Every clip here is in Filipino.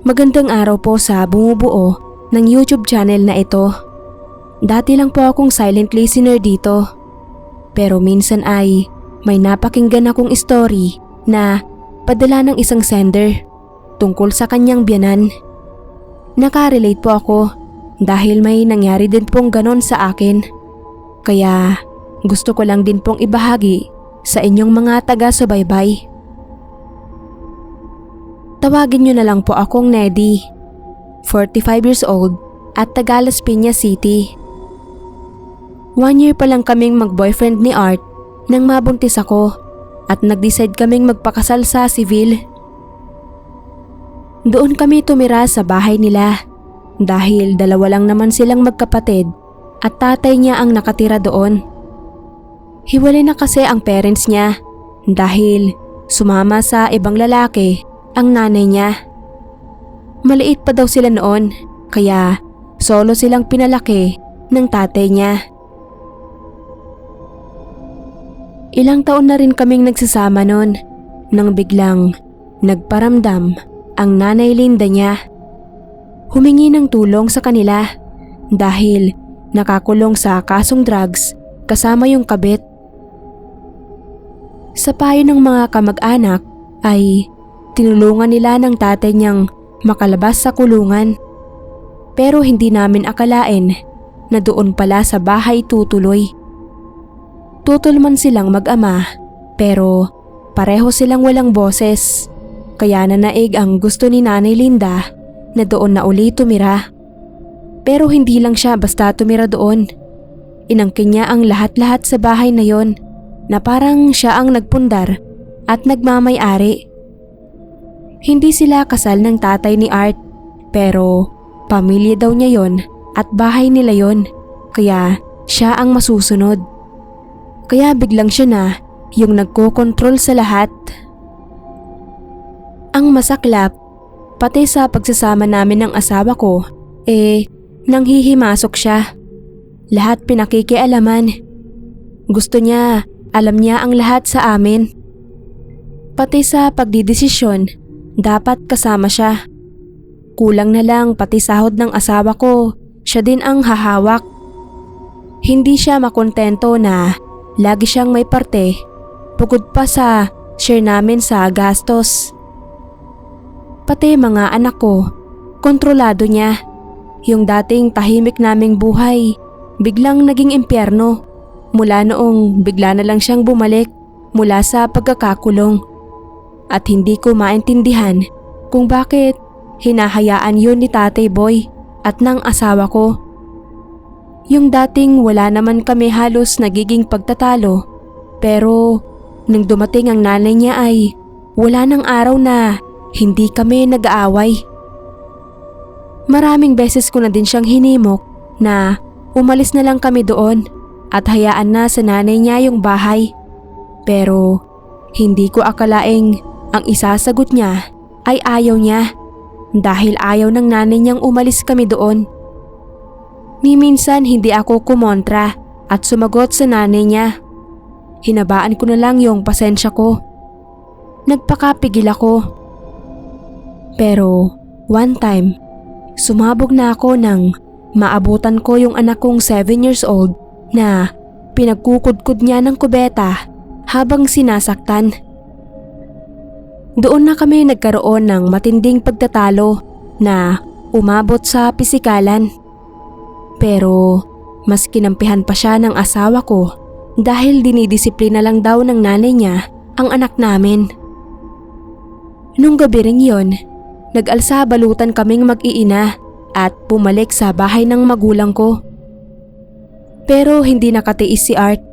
Magandang araw po sa bumubuo ng YouTube channel na ito. Dati lang po akong silent listener dito. Pero minsan ay may napakinggan akong story na padala ng isang sender tungkol sa kanyang biyanan. Nakarelate po ako dahil may nangyari din pong ganon sa akin. Kaya gusto ko lang din pong ibahagi sa inyong mga taga-subaybay. Tawagin niyo na lang po akong Neddy, 45 years old at taga Las Piñas City. 1 year pa lang kaming mag-boyfriend ni Art nang mabuntis ako at nag-decide kaming magpakasal sa civil. Doon kami tumira sa bahay nila dahil dalawa lang naman silang magkapatid at tatay niya ang nakatira doon. Hiwalay na kasi ang parents niya dahil sumama sa ibang lalaki ang nanay niya. Maliit pa daw sila noon kaya solo silang pinalaki ng tatay niya. Ilang taon na rin kaming nagsasama noon nang biglang nagparamdam ang nanay Linda niya. Humingi ng tulong sa kanila dahil nakakulong sa kasong drugs kasama yung kabit. Sa payo ng mga kamag-anak ay tinulungan nila ng tatay niyang makalabas sa kulungan. Pero hindi namin akalain na doon pala sa bahay tutuloy. Tutol man silang mag-ama pero pareho silang walang boses. Kaya nanaig ang gusto ni Nanay Linda na doon na uli tumira. Pero hindi lang siya basta tumira doon. Inangkin niya ang lahat-lahat sa bahay na yon na parang siya ang nagpundar at nagmamay-ari. Hindi sila kasal ng tatay ni Art pero pamilya daw niya yon at bahay nila yon kaya siya ang masusunod. Kaya biglang siya na yung nagkokontrol sa lahat. Ang masaklap, pati sa pagsasama namin ng asawa ko, nanghihimasok siya. Lahat pinakikialaman. Gusto niya, alam niya ang lahat sa amin. Pati sa pagdidesisyon, dapat kasama siya. Kulang na lang pati sahod ng asawa ko, siya din ang hahawak. Hindi siya makontento na lagi siyang may parte, bukod pa sa share namin sa gastos. Pati mga anak ko, kontrolado niya. Yung dating tahimik naming buhay, biglang naging impyerno mula noong bigla na lang siyang bumalik mula sa pagkakakulong. At hindi ko maintindihan kung bakit hinahayaan yun ni Tatay Boy at ng asawa ko. Yung dating wala naman kami halos nagiging pagtatalo pero nang dumating ang nanay niya ay wala nang araw na hindi kami nag-aaway. Maraming beses ko na din siyang hinimok na umalis na lang kami doon at hayaan na sa nanay niya yung bahay. Pero hindi ko akalaing ang isasagot niya ay ayaw niya dahil ayaw ng nanay niyang umalis kami doon. Ni minsan hindi ako kumontra at sumagot sa nanay niya. Hinabaan ko na lang yung pasensya ko. Nagpakapigil ako. Pero one time, sumabog na ako nang maabutan ko yung anak kong 7 years old na pinagkukudkud niya ng kubeta habang sinasaktan. Doon na kami nagkaroon ng matinding pagtatalo na umabot sa pisikalan. Pero mas kinampihan pa siya ng asawa ko dahil dinidisiplina lang daw ng nanay niya ang anak namin. Nung gabi ring yon, nag-alsa balutan kaming mag-iina at bumalik sa bahay ng magulang ko. Pero hindi nakatiis si Art.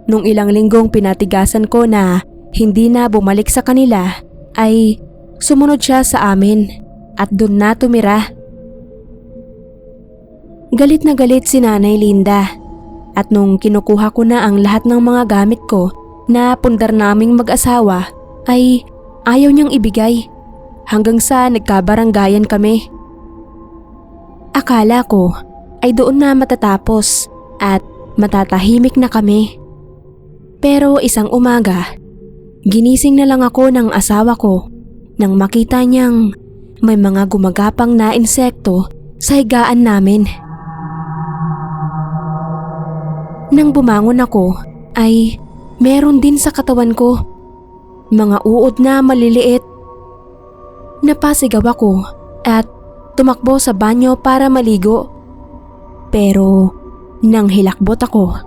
Nung ilang linggong pinatigasan ko na hindi na bumalik sa kanila, ay sumunod siya sa amin at doon na tumira. Galit na galit si Nanay Linda at nung kinukuha ko na ang lahat ng mga gamit ko na pundar naming mag-asawa ay ayaw niyang ibigay hanggang sa nagkabaranggayan kami. Akala ko ay doon na matatapos at matatahimik na kami. Pero isang umaga, ginising na lang ako ng asawa ko nang makita niyang may mga gumagapang na insekto sa higaan namin. Nang bumangon ako ay meron din sa katawan ko. Mga uod na maliliit. Napasigaw ako at tumakbo sa banyo para maligo. Pero nang hilakbot ako,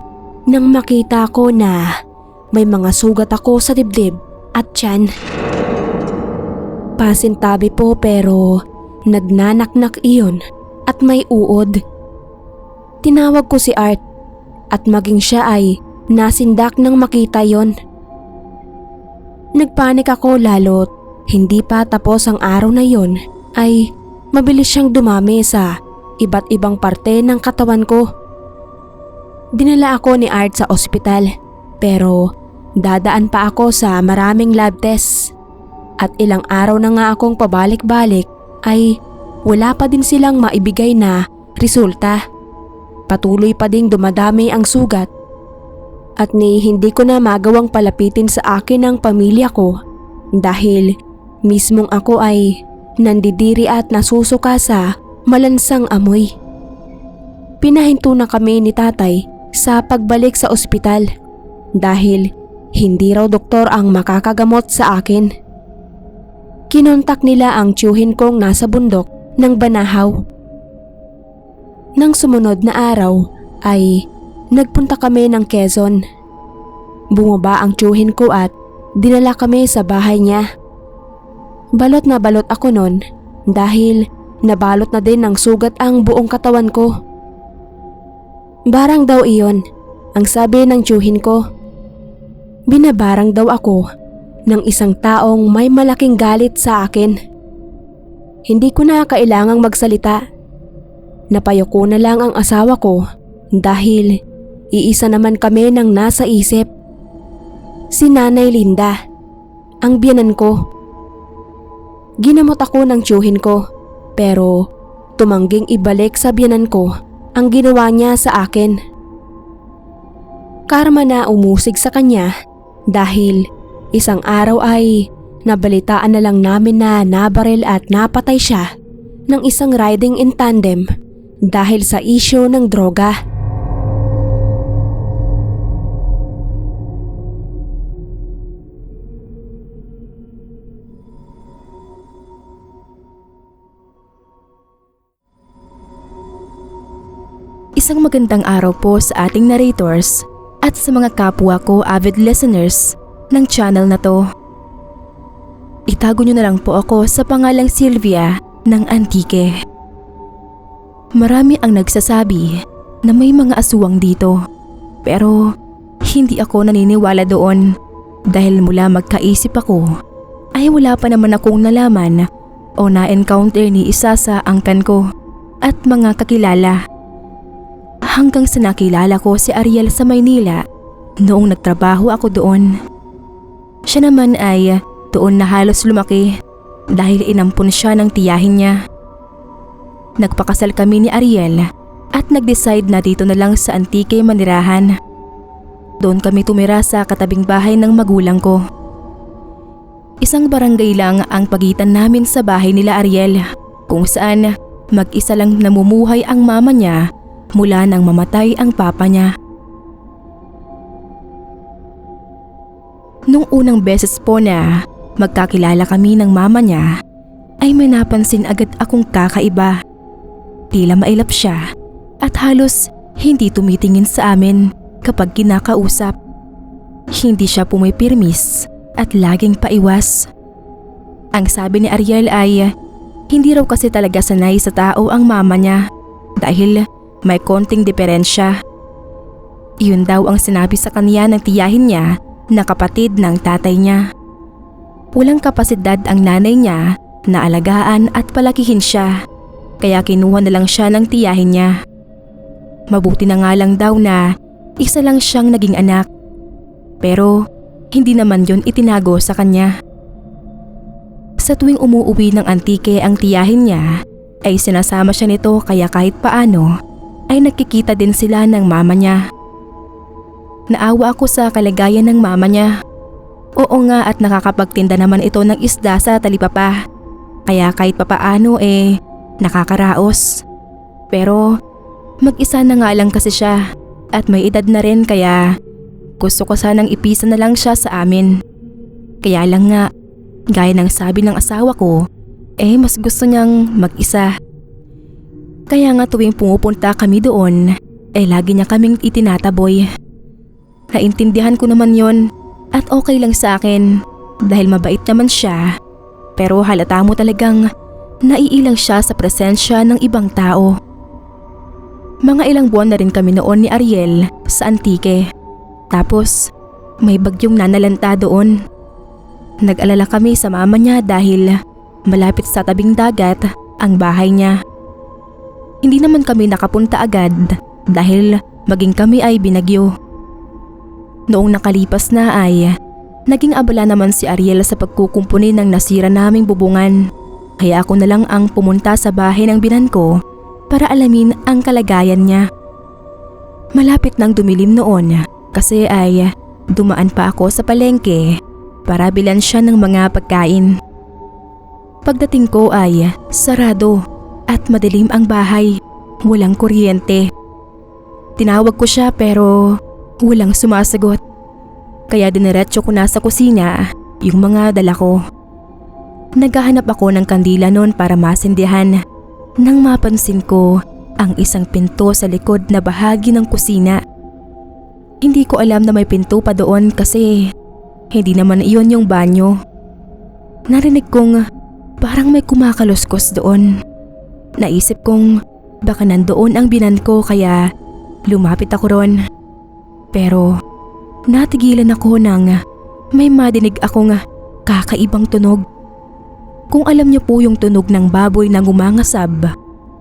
nang makita ko na may mga sugat ako sa dibdib at tiyan. Pasintabi po pero nagnanaknak iyon at may uod. Tinawag ko si Art at maging siya ay nasindak nang makita yon. Nagpanik ako lalo't hindi pa tapos ang araw na yon ay mabilis siyang dumami sa iba't ibang parte ng katawan ko. Dinala ako ni Art sa ospital pero dadaan pa ako sa maraming lab tests at ilang araw na nga akong pabalik-balik ay wala pa din silang maibigay na resulta. Patuloy pa ding dumadami ang sugat at hindi ko na magawang palapitin sa akin ang pamilya ko dahil mismong ako ay nandidiri at nasusuka sa malansang amoy. Pinahinto na kami ni tatay sa pagbalik sa ospital dahil hindi raw doktor ang makakagamot sa akin. Kinontak nila ang tiyuhin kong nasa bundok ng Banahaw. Nang sumunod na araw ay nagpunta kami ng Quezon. Bumaba ang tiyuhin ko at dinala kami sa bahay niya. Balot na balot ako nun dahil nabalot na din ng sugat ang buong katawan ko. Barang daw iyon, ang sabi ng tiyuhin ko. Binabarang daw ako ng isang taong may malaking galit sa akin. Hindi ko na kailangang magsalita. Napayoko na lang ang asawa ko dahil iisa naman kami ng nasa isip. Si Nanay Linda, ang biyenan ko. Ginamot ako ng tiyuhin ko pero tumangging ibalik sa biyenan ko ang ginawa niya sa akin. Karma na umusig sa kanya dahil isang araw ay nabalitaan na lang namin na nabaril at napatay siya ng isang riding in tandem dahil sa isyu ng droga. Isang magandang araw po sa ating narrators at sa mga kapwa ko avid listeners ng channel na to. Itago nyo na lang po ako sa pangalang Sylvia ng Antique. Marami ang nagsasabi na may mga aswang dito pero hindi ako naniniwala doon dahil mula magkaisip ako ay wala pa naman akong nalaman o na-encounter ni isa sa angkan ko at mga kakilala. Hanggang sa nakilala ko si Ariel sa Maynila noong nagtrabaho ako doon. Siya naman ay doon na halos lumaki dahil inampun siya ng tiyahin niya. Nagpakasal kami ni Ariel at nag-decide na dito na lang sa Antique manirahan. Doon kami tumira sa katabing bahay ng magulang ko. Isang barangay lang ang pagitan namin sa bahay nila Ariel kung saan mag-isa lang namumuhay ang mama niya mula nang mamatay ang papa niya. Nung unang beses po na magkakilala kami ng mama niya, ay may napansin agad akong kakaiba. Tila mailap siya at halos hindi tumitingin sa amin kapag kinakausap. Hindi siya pumipirmis at laging paiwas. Ang sabi ni Ariel ay hindi raw kasi talaga sanay sa tao ang mama niya dahil may konting diferensya. Iyon daw ang sinabi sa kanya ng tiyahin niya na kapatid ng tatay niya. Walang kapasidad ang nanay niya na alagaan at palakihin siya, kaya kinuha na lang siya ng tiyahin niya. Mabuti na nga lang daw na isa lang siyang naging anak, pero hindi naman yon itinago sa kanya. Sa tuwing umuuwi ng Antique ang tiyahin niya, ay sinasama siya nito kaya kahit paano ay nakikita din sila ng mama niya. Naawa ako sa kalagayan ng mama niya. Oo nga at nakakapagtinda naman ito ng isda sa talipapa. Kaya kahit papaano nakakaraos. Pero mag-isa na nga lang kasi siya at may edad na rin kaya gusto ko sanang ipisa na lang siya sa amin. Kaya lang nga, gaya ng sabi ng asawa ko, mas gusto niyang mag-isa. Kaya nga tuwing pumupunta kami doon, lagi niya kaming itinataboy. Naintindihan ko naman yon at okay lang sa akin dahil mabait naman siya. Pero halata mo talagang naiilang siya sa presensya ng ibang tao. Mga ilang buwan na rin kami noon ni Ariel sa Antique. Tapos may bagyong nanalanta doon. Nag-alala kami sa mama niya dahil malapit sa tabing dagat ang bahay niya. Hindi naman kami nakapunta agad dahil maging kami ay binagyo. Noong nakalipas na naging abala naman si Ariel sa pagkukumpuni ng nasira naming bubungan. Kaya ako na lang ang pumunta sa bahay ng binan ko para alamin ang kalagayan niya. Malapit nang dumilim noon kasi dumaan pa ako sa palengke para bilan siya ng mga pagkain. Pagdating ko sarado at madilim ang bahay, walang kuryente. Tinawag ko siya pero walang sumasagot. Kaya diniretso ko na sa kusina yung mga dala ko. Naghahanap ako ng kandila noon para masindihan nang mapansin ko ang isang pinto sa likod na bahagi ng kusina. Hindi ko alam na may pinto pa doon kasi hindi naman iyon yung banyo. Narinig kong parang may kumakaluskos doon. Naisip kong baka nandoon ang binan ko kaya lumapit ako ron. Pero natigilan ako nang may madinig akong kakaibang tunog. Kung alam niyo po yung tunog ng baboy na ngumangasab,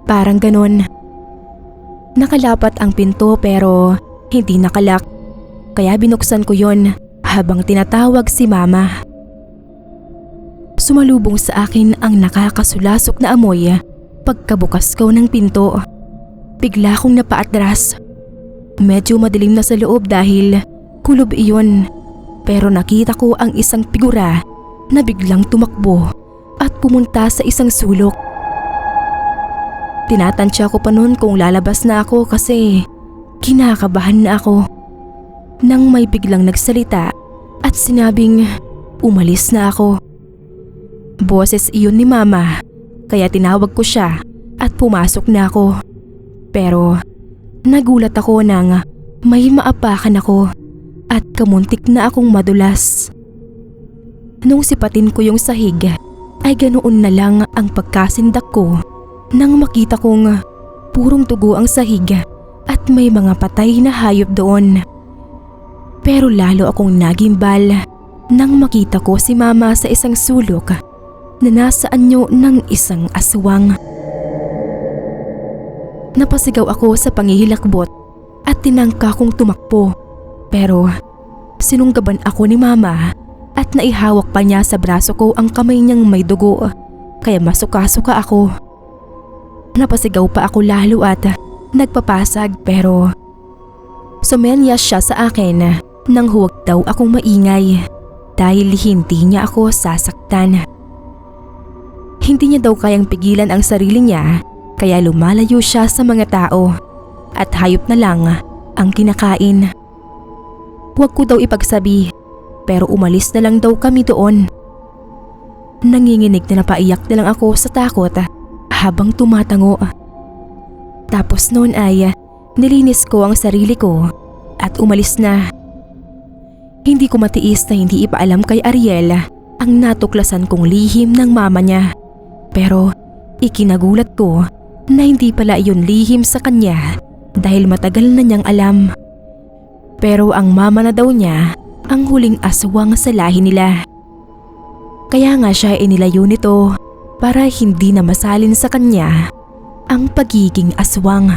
parang ganon. Nakalapat ang pinto pero hindi nakalak, kaya binuksan ko yon habang tinatawag si mama. Sumalubong sa akin ang nakakasulasok na amoy pagkabukas ko ng pinto. Bigla akong napaatras. Medyo madilim na sa loob dahil kulob iyon, pero nakita ko ang isang figura na biglang tumakbo at pumunta sa isang sulok. Tinatansya ko pa noon kung lalabas na ako kasi kinakabahan na ako. Nang may biglang nagsalita at sinabing umalis na ako. Boses iyon ni mama kaya tinawag ko siya at pumasok na ako. Pero nagulat ako nang may maapakan ako at kamuntik na akong madulas. Nung sipatin ko yung sahig ay ganoon na lang ang pagkasindak ko nang makita kong purong dugo ang sahig at may mga patay na hayop doon. Pero lalo akong nagimbal nang makita ko si mama sa isang sulok na nasa anyo ng isang aswang. Napasigaw ako sa pangihilakbot at tinangka kong tumakbo. Pero sinunggaban ako ni mama at naihawak pa niya sa braso ko ang kamay niyang may dugo kaya masuka-suka ako. Napasigaw pa ako lalo at nagpapasag pero sumelyas siya sa akin nang huwag daw akong maingay dahil hindi niya ako sasaktan. Hindi niya daw kayang pigilan ang sarili niya kaya lumalayo siya sa mga tao at hayop na lang ang kinakain. Huwag ko daw ipagsabi pero umalis na lang daw kami doon. Nanginginig na napaiyak na lang ako sa takot habang tumatango. Tapos noon ay nilinis ko ang sarili ko at umalis na. Hindi ko matiis na hindi ipaalam kay Ariel ang natuklasan kong lihim ng mama niya. Pero ikinagulat ko na hindi pala iyon lihim sa kanya dahil matagal na niyang alam. Pero ang mama na daw niya ang huling aswang sa lahi nila. Kaya nga siya inilayo nito para hindi na masalin sa kanya ang pagiging aswang.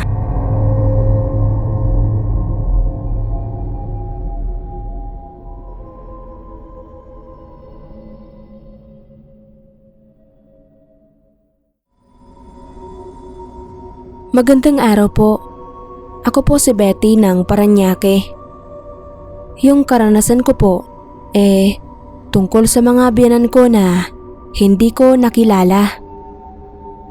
Magandang araw po. Ako po si Betty ng Parañaque. Yung karanasan ko po, tungkol sa mga biyanan ko na hindi ko nakilala.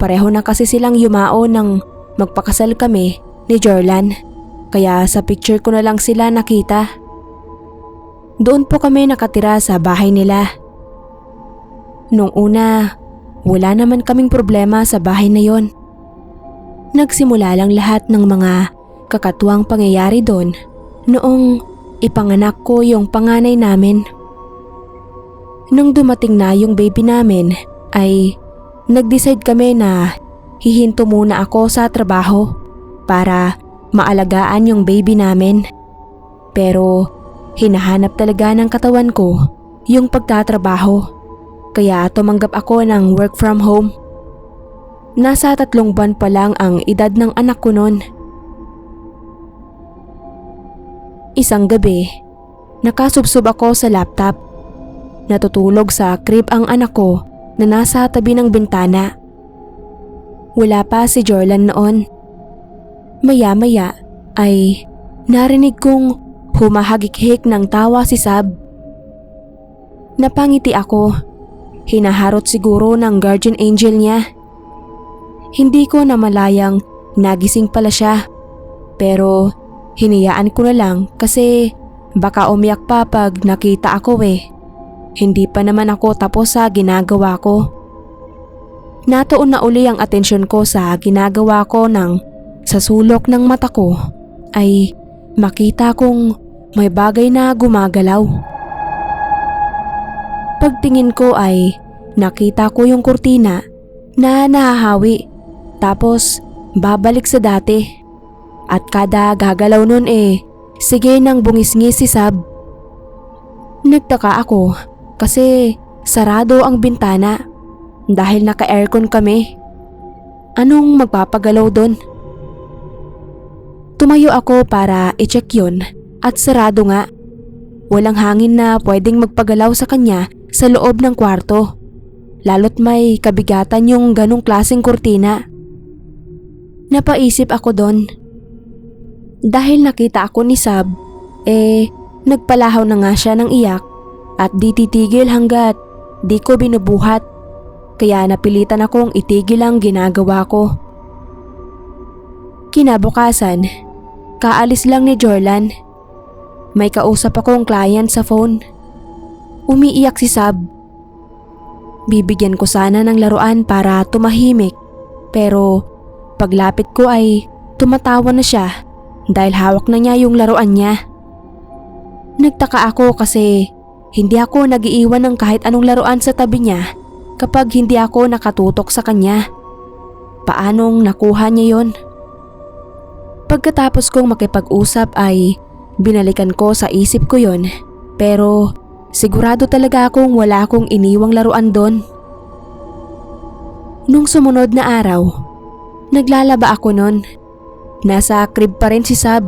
Pareho na kasi silang yumao nang magpakasal kami ni Jorlan, kaya sa picture ko na lang sila nakita. Doon po kami nakatira sa bahay nila. Nung una, wala naman kaming problema sa bahay na yon. Nagsimula lang lahat ng mga kakatuwang pangyayari doon noong ipanganak ko yung panganay namin. Nung dumating na yung baby namin ay nag-decide kami na hihinto muna ako sa trabaho para maalagaan yung baby namin. Pero hinahanap talaga ng katawan ko yung pagtatrabaho, kaya tumanggap ako ng work from home. Nasa 3 buwan pa lang ang edad ng anak ko noon. Isang gabi, nakasubsob ako sa laptop. Natutulog sa crib ang anak ko na nasa tabi ng bintana. Wala pa si Jorlan noon. Maya-maya ay narinig kong humahagik-hik ng tawa si Sab. Napangiti ako. Hinaharot siguro ng guardian angel niya. Hindi ko namalayang nagising pala siya. Pero hinayaan ko na lang kasi baka umiyak pa pag nakita ako eh. Hindi pa naman ako tapos sa ginagawa ko. Natuon na uli ang atensyon ko sa ginagawa ko nang sa sulok ng mata ko ay makita kong may bagay na gumagalaw. Pagtingin ko ay nakita ko yung kurtina na nahahawi tapos babalik sa dati. At kada gagalaw nun sige nang bungisngis si Sab. Nagtaka ako kasi sarado ang bintana dahil naka-aircon kami. Anong magpapagalaw doon? Tumayo ako para i-check yun at sarado nga. Walang hangin na pwedeng magpagalaw sa kanya sa loob ng kwarto. Lalo't may kabigatan yung ganong klaseng kurtina. Napaisip ako doon. Dahil nakita ako ni Sab, nagpalahaw na nga siya ng iyak at di titigil hanggat di ko binubuhat. Kaya napilitan akong itigil ang ginagawa ko. Kinabukasan, kaalis lang ni Jorlan. May kausap akong client sa phone. Umiiyak si Sab. Bibigyan ko sana ng laruan para tumahimik, pero paglapit ko ay tumatawa na siya dahil hawak na niya yung laruan niya. Nagtaka ako kasi hindi ako nag-iiwan ng kahit anong laruan sa tabi niya kapag hindi ako nakatutok sa kanya. Paanong nakuha niya yon? Pagkatapos kong makipag-usap ay binalikan ko sa isip ko yon, pero sigurado talaga akong wala akong iniwang laruan doon. Nung sumunod na araw, naglalaba ako noon. Nasa crib pa rin si Sab,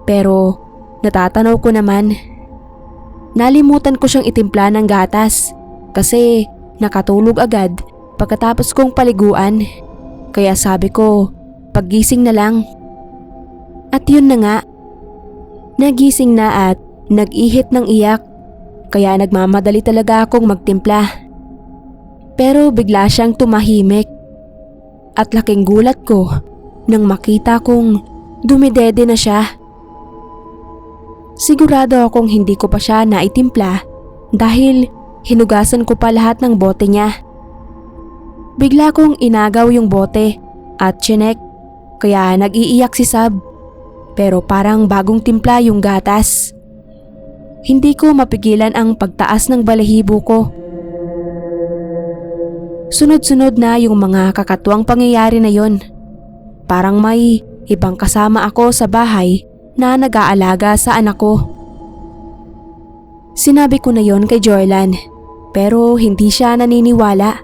pero natatanaw ko naman. Nalimutan ko siyang itimpla ng gatas kasi nakatulog agad pagkatapos kong paliguan. Kaya sabi ko, paggising na lang. At yun na nga. Nagising na at nag-ihit ng iyak. Kaya nagmamadali talaga akong magtimpla. Pero bigla siyang tumahimik. At laking gulat ko nang makita kong dumidede na siya. Sigurado akong hindi ko pa siya naitimpla dahil hinugasan ko pa lahat ng bote niya. Bigla kong inagaw yung bote at chinek, kaya nag-iiyak si Sab. Pero parang bagong timpla yung gatas. Hindi ko mapigilan ang pagtaas ng balahibo ko. Sunod-sunod na yung mga kakatuwang pangyayari na yon. Parang may ibang kasama ako sa bahay na nag-aalaga sa anak ko. Sinabi ko na yon kay Jorlan, pero hindi siya naniniwala.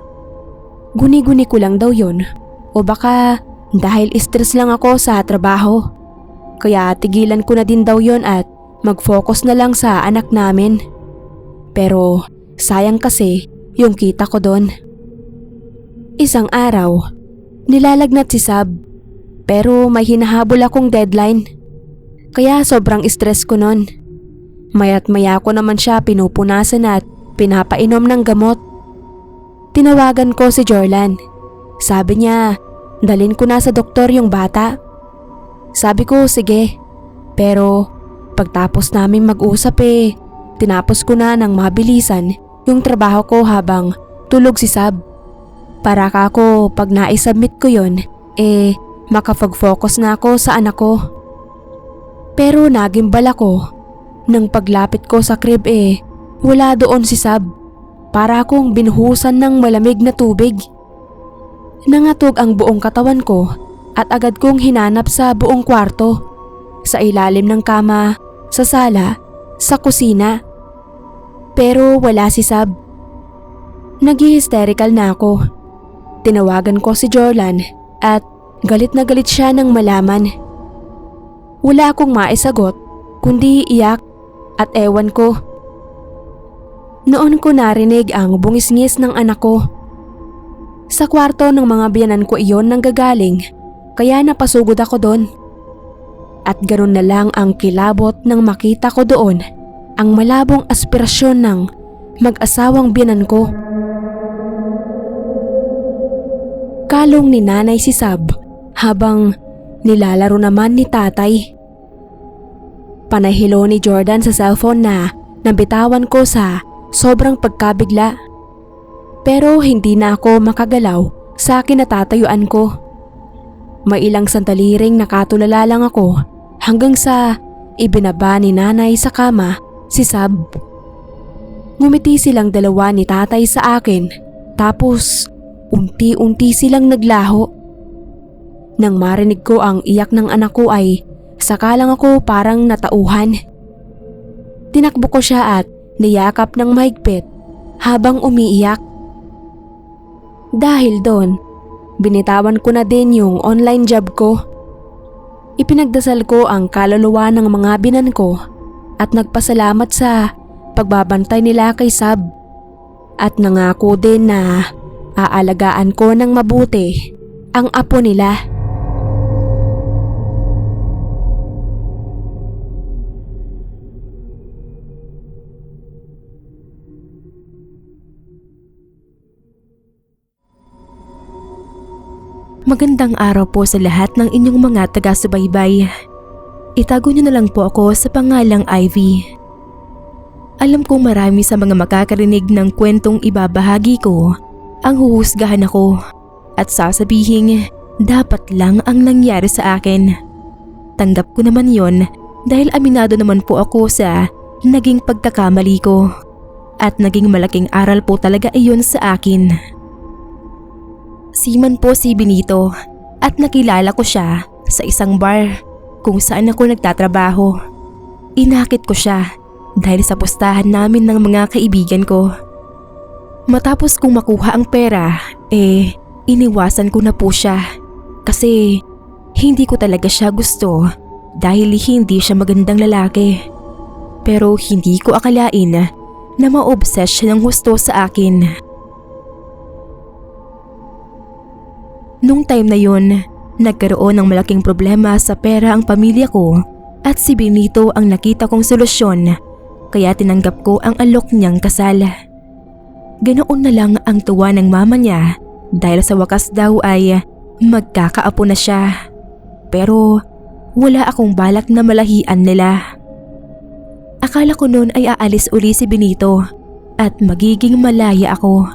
Guni-guni ko lang daw yon, o baka dahil stress lang ako sa trabaho. Kaya tigilan ko na din daw yon at mag-focus na lang sa anak namin. Pero sayang kasi yung kita ko doon. Isang araw, nilalagnat si Sab, pero may hinahabol akong deadline. Kaya sobrang stress ko nun. Maya't maya ko naman siya pinupunasan at pinapainom ng gamot. Tinawagan ko si Jorlan. Sabi niya, dalhin ko na sa doktor yung bata. Sabi ko, sige. Pero pagtapos naming mag-usap tinapos ko na ng mabilisan yung trabaho ko habang tulog si Sab. Para kako pag naisubmit ko yun, makapag-focus na ako sa anak ko. Pero nagimbal ako. Nang paglapit ko sa crib wala doon si Sab. Para akong binuhusan ng malamig na tubig. Nangatog ang buong katawan ko at agad kong hinanap sa buong kwarto. Sa ilalim ng kama, sa sala, sa kusina. Pero wala si Sab. Nag-hysterical na ako. Tinawagan ko si Jorlan at galit na galit siya nang malaman. Wala akong maisagot kundi iyak at ewan ko. Noon ko narinig ang bungisngis ng anak ko. Sa kwarto ng mga biyanan ko iyon nanggagaling kaya napasugod ako doon. At ganoon na lang ang kilabot nang makita ko doon ang malabong aspirasyon ng mag-asawang biyanan ko. Kalong ni nanay si Sab habang nilalaro naman ni tatay. Panahilo ni Jordan sa cellphone na nabitawan ko sa sobrang pagkabigla. Pero hindi na ako makagalaw sa kinatatayuan ko. May ilang sandali ring nakatulala lang ako hanggang sa ibinaba ni nanay sa kama si Sab. Ngumiti silang dalawa ni tatay sa akin tapos unti-unti silang naglaho. Nang marinig ko ang iyak ng anak ko saka lang ako parang natauhan. Tinakbo ko siya at niyakap ng mahigpit habang umiiyak. Dahil doon, binitawan ko na din yung online job ko. Ipinagdasal ko ang kaluluwa ng mga binan ko at nagpasalamat sa pagbabantay nila kay Sab. At nangako din na aalagaan ko ng mabuti ang apo nila. Magandang araw po sa lahat ng inyong mga taga-subaybay. Itago niyo na lang po ako sa pangalang Ivy. Alam kong marami sa mga makakarinig ng kwentong ibabahagi ko ang huhusgahan ako at sasabihin dapat lang ang nangyari sa akin. Tanggap ko naman yon dahil aminado naman po ako sa naging pagkakamali ko at naging malaking aral po talaga iyon sa akin. Seaman po si Benito at nakilala ko siya sa isang bar kung saan ako nagtatrabaho. Inakit ko siya dahil sa pustahan namin ng mga kaibigan ko. Matapos kong makuha ang pera, iniwasan ko na po siya kasi hindi ko talaga siya gusto dahil hindi siya magandang lalaki. Pero hindi ko akalain na ma-obsess siya ng husto sa akin. Nung time na yun, nagkaroon ng malaking problema sa pera ang pamilya ko at si Benito ang nakita kong solusyon kaya tinanggap ko ang alok niyang kasal. Ganoon na lang ang tuwa ng mama niya dahil sa wakas daw ay magkakaapo na siya. Pero wala akong balak na malahian nila. Akala ko noon ay aalis uli si Benito at magiging malaya ako.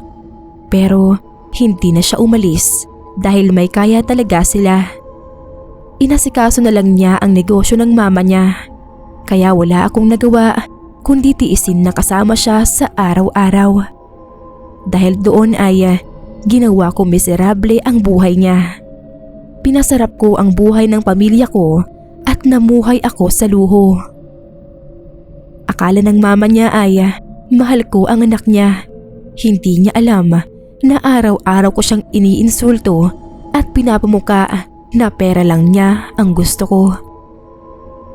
Pero hindi na siya umalis. Dahil may kaya talaga sila. Inasikaso na lang niya ang negosyo ng mama niya. Kaya wala akong nagawa kundi tiisin na kasama siya sa araw-araw. Dahil doon ay ginawa ko miserable ang buhay niya. Pinasarap ko ang buhay ng pamilya ko at namuhay ako sa luho. Akala ng mama niya ay mahal ko ang anak niya. Hindi niya alam na araw-araw ko siyang iniinsulto at pinapamuka na pera lang niya ang gusto ko.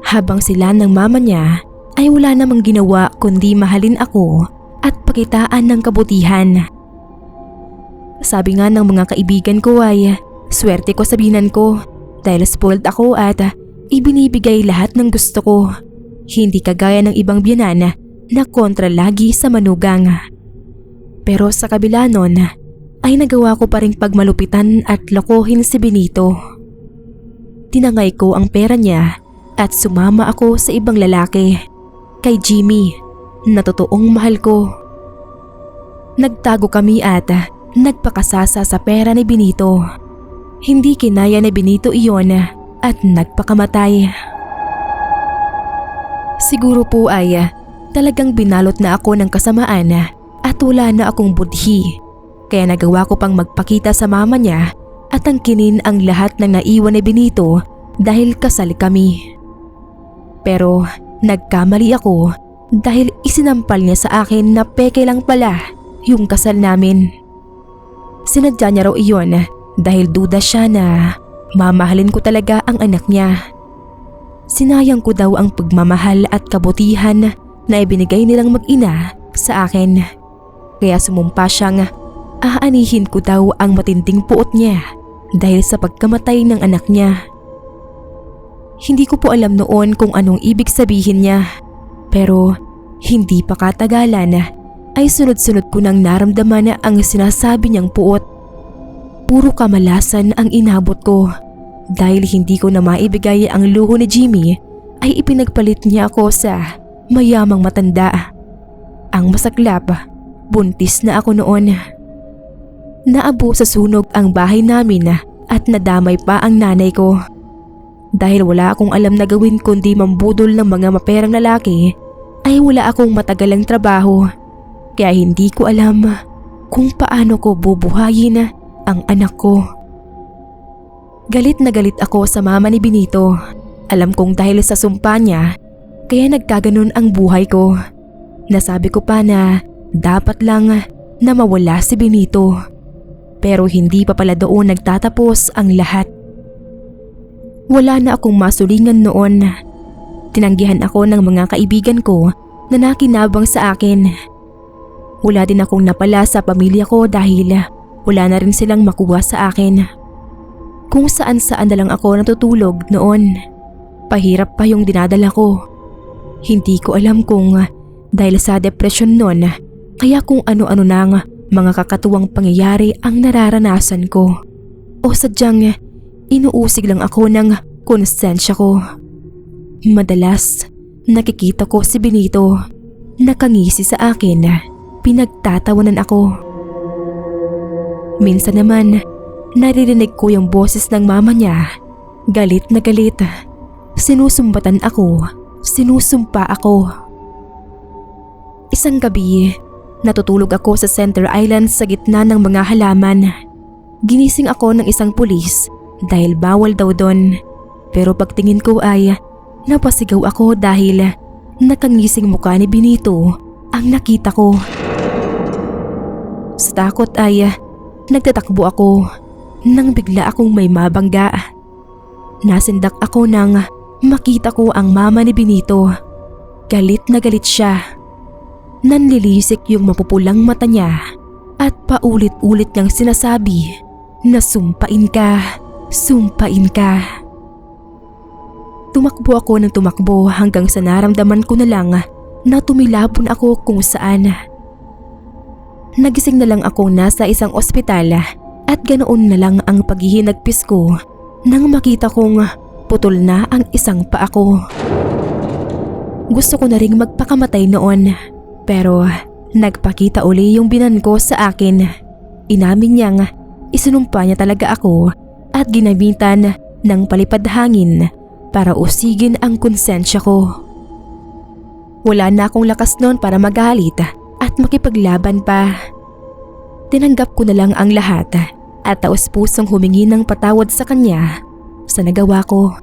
Habang sila ng mama niya ay wala namang ginawa kundi mahalin ako at pakitaan ng kabutihan. Sabi nga ng mga kaibigan ko ay swerte ko sa binan ko dahil spoiled ako at ibinibigay lahat ng gusto ko. Hindi kagaya ng ibang biyanan na kontra lagi sa manugang. Pero sa kabila nun, ay nagawa ko pa ring pagmalupitan at lokohin si Benito. Tinangay ko ang pera niya at sumama ako sa ibang lalaki, kay Jimmy, na totoong mahal ko. Nagtago kami at nagpakasasa sa pera ni Benito. Hindi kinaya ni Benito iyon at nagpakamatay. Siguro po ay talagang binalot na ako ng kasamaan at wala na akong budhi. Kaya nagawa ko pang magpakita sa mama niya at angkinin ang lahat ng naiwan ni Benito dahil kasal kami. Pero nagkamali ako dahil isinampal niya sa akin na peke lang pala yung kasal namin. Sinadya niya raw iyon dahil duda siya na mamahalin ko talaga ang anak niya. Sinayang ko daw ang pagmamahal at kabutihan na ibinigay nilang mag-ina sa akin. Kaya sumumpa siyang aanihin ko daw ang matinding puot niya dahil sa pagkamatay ng anak niya. Hindi ko po alam noon kung anong ibig sabihin niya, pero hindi pa katagalan ay sunod-sunod ko nang naramdaman ang sinasabi niyang puot. Puro kamalasan ang inabot ko dahil hindi ko na maibigay ang luho ni Jimmy ay ipinagpalit niya ako sa mayamang matanda. Ang masaklap, buntis na ako noon. Naabo sa sunog ang bahay namin at nadamay pa ang nanay ko. Dahil wala akong alam na gawin kundi mambudol ng mga maperang lalaki, ay wala akong matagalang trabaho. Kaya hindi ko alam kung paano ko bubuhayin ang anak ko. Galit na galit ako sa mama ni Benito. Alam kong dahil sa sumpa niya, kaya nagkaganon ang buhay ko. Nasabi ko pa na dapat lang na mawala si Benito. Pero hindi pa pala doon nagtatapos ang lahat. Wala na akong masulingan noon. Tinanggihan ako ng mga kaibigan ko na nakinabang sa akin. Wala din akong napala sa pamilya ko dahil wala na rin silang makuha sa akin. Kung saan-saan na lang ako natutulog noon. Pahirap pa yung dinadala ko. Hindi ko alam kung dahil sa depresyon noon, kaya kung ano-ano nang mga kakatuwang pangyayari ang nararanasan ko. O sadyang inuusig lang ako ng konsensya ko. Madalas nakikita ko si Benito nakangisi sa akin, pinagtatawanan ako. Minsan naman naririnig ko yung boses ng mama niya, galit na galit. Sinusumbatan ako, sinusumpa ako. Isang gabi, natutulog ako sa Center Island sa gitna ng mga halaman. Ginising ako ng isang pulis dahil bawal daw doon. Pero pagtingin ko ay napasigaw ako dahil nakangising mukha ni Benito ang nakita ko. Sa takot ay nagtatakbo ako nang bigla akong may mabangga. Nasindak ako nang makita ko ang mama ni Benito. Galit na galit siya. Nanlilisik yung mapupulang mata niya at paulit-ulit niyang sinasabi na sumpain ka, sumpain ka. Tumakbo ako ng tumakbo hanggang sa naramdaman ko na lang na tumilapon ako kung saan. Nagising na lang ako nasa isang ospital at ganoon na lang ang paghihinagpis ko nang makita kong putol na ang isang paa ko. Gusto ko na ring magpakamatay noon. Pero nagpakita uli yung binan ko sa akin. Inamin niyang isinumpa niya talaga ako at ginamitan ng palipad hangin para usigin ang konsensya ko. Wala na akong lakas noon para magalit at makipaglaban pa. Tinanggap ko na lang ang lahat at taos-pusong humingi ng patawad sa kanya sa nagawa ko.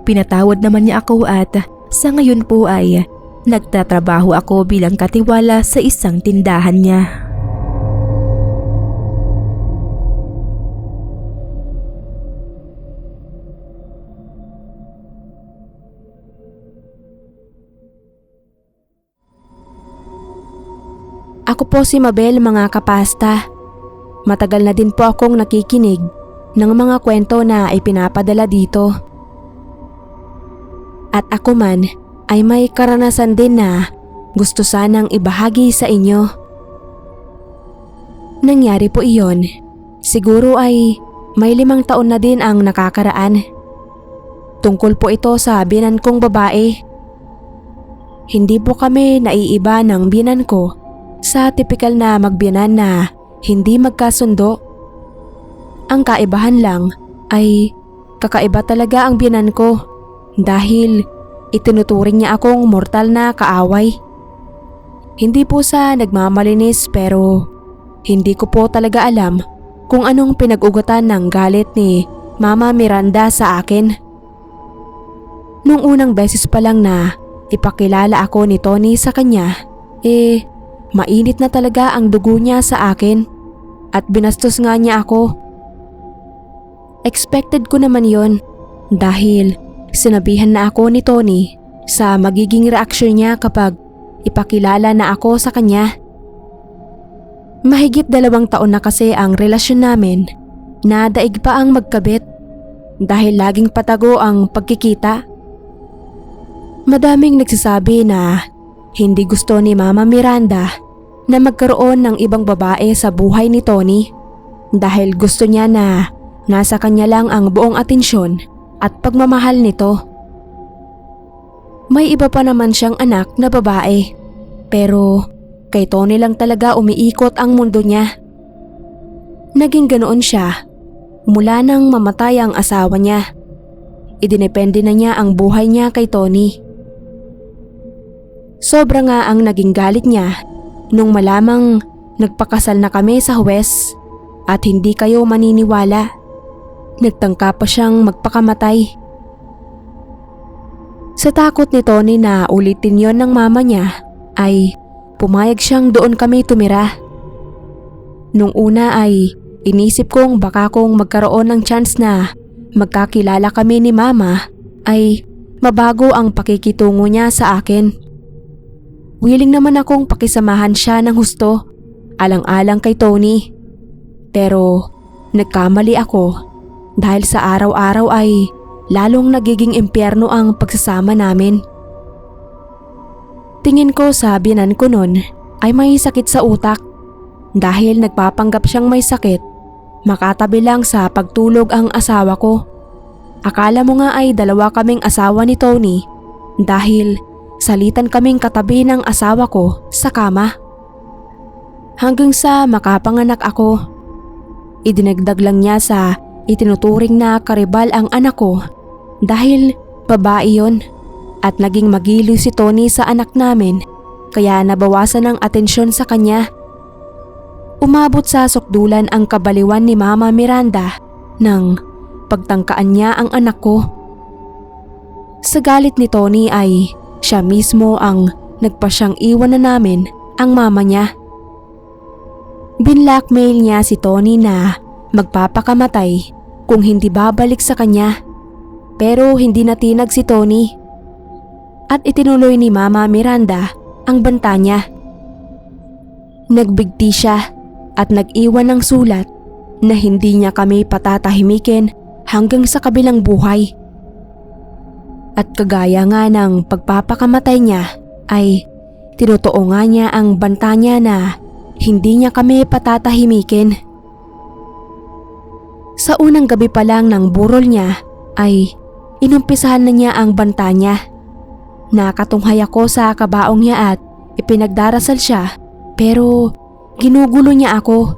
Pinatawad naman niya ako at sa ngayon po ay nagtatrabaho ako bilang katiwala sa isang tindahan niya. Ako po si Mabel, mga kapasta. Matagal na din po akong nakikinig ng mga kwento na ipinapadala dito. At ako man ay may karanasan din na gusto sanang ibahagi sa inyo. Nangyari po iyon. Siguro ay may 5 taon na din ang nakakaraan. Tungkol po ito sa biyenan kong babae. Hindi po kami naiiba ng biyenan ko sa tipikal na magbiyenan na hindi magkasundo. Ang kaibahan lang ay kakaiba talaga ang biyenan ko dahil itinuturing niya akong mortal na kaaway. Hindi po sa nagmamalinis pero hindi ko po talaga alam kung anong pinag-ugatan ng galit ni Mama Miranda sa akin. Nung unang beses pa lang na ipakilala ako ni Tony sa kanya, mainit na talaga ang dugo niya sa akin at binastos nga niya ako. Expected ko naman yon dahil sinabihan na ako ni Tony sa magiging reaksyon niya kapag ipakilala na ako sa kanya. Mahigit 2 taon na kasi ang relasyon namin na daig pa ang magkabit dahil laging patago ang pagkikita. Madaming nagsasabi na hindi gusto ni Mama Miranda na magkaroon ng ibang babae sa buhay ni Tony dahil gusto niya na nasa kanya lang ang buong atensyon at pagmamahal nito. May iba pa naman siyang anak na babae pero kay Tony lang talaga umiikot ang mundo niya. Naging ganoon siya mula nang mamatay ang asawa niya. Idinepende na niya ang buhay niya kay Tony. Sobra nga ang naging galit niya nung malamang nagpakasal na kami sa huwes at hindi kayo maniniwala. Nagtangka pa siyang magpakamatay. Sa takot ni Tony na ulitin yon ng mama niya ay pumayag siyang doon kami tumira. Nung una ay inisip kong baka kung magkaroon ng chance na magkakilala kami ni Mama ay mabago ang pakikitungo niya sa akin. Willing naman akong pakisamahan siya ng husto, alang-alang kay Tony. Pero nagkamali ako dahil sa araw-araw ay lalong nagiging impyerno ang pagsasama namin. Tingin ko sa biyenan ko nun ay may sakit sa utak dahil nagpapanggap siyang may sakit. Makatabi lang sa pagtulog ang asawa ko. Akala mo nga ay 2 kaming asawa ni Tony dahil salitan kaming katabi ng asawa ko sa kama. Hanggang sa makapanganak ako. Idinagdag lang niya sa itinuturing na karibal ang anak ko dahil babae yon at naging magiliw si Tony sa anak namin kaya nabawasan ang atensyon sa kanya. Umabot sa sukdulan ang kabaliwan ni Mama Miranda nang pagtangkaan niya ang anak ko. Sa galit ni Tony ay siya mismo ang nagpasyang iwan na namin ang mama niya. Binlackmail niya si Tony na magpapakamatay kung hindi babalik sa kanya. Pero hindi natinag si Tony at itinuloy ni Mama Miranda ang banta niya. Nagbigti siya at nag-iwan ng sulat na hindi niya kami patatahimikin hanggang sa kabilang buhay. At kagaya nga ng pagpapakamatay niya ay tinutuo nga niya ang banta niya na hindi niya kami patatahimikin. Sa unang gabi pa lang ng burol niya ay inumpisahan na niya ang banta niya. Nakatunghay ako sa kabaong niya at ipinagdarasal siya pero ginugulo niya ako.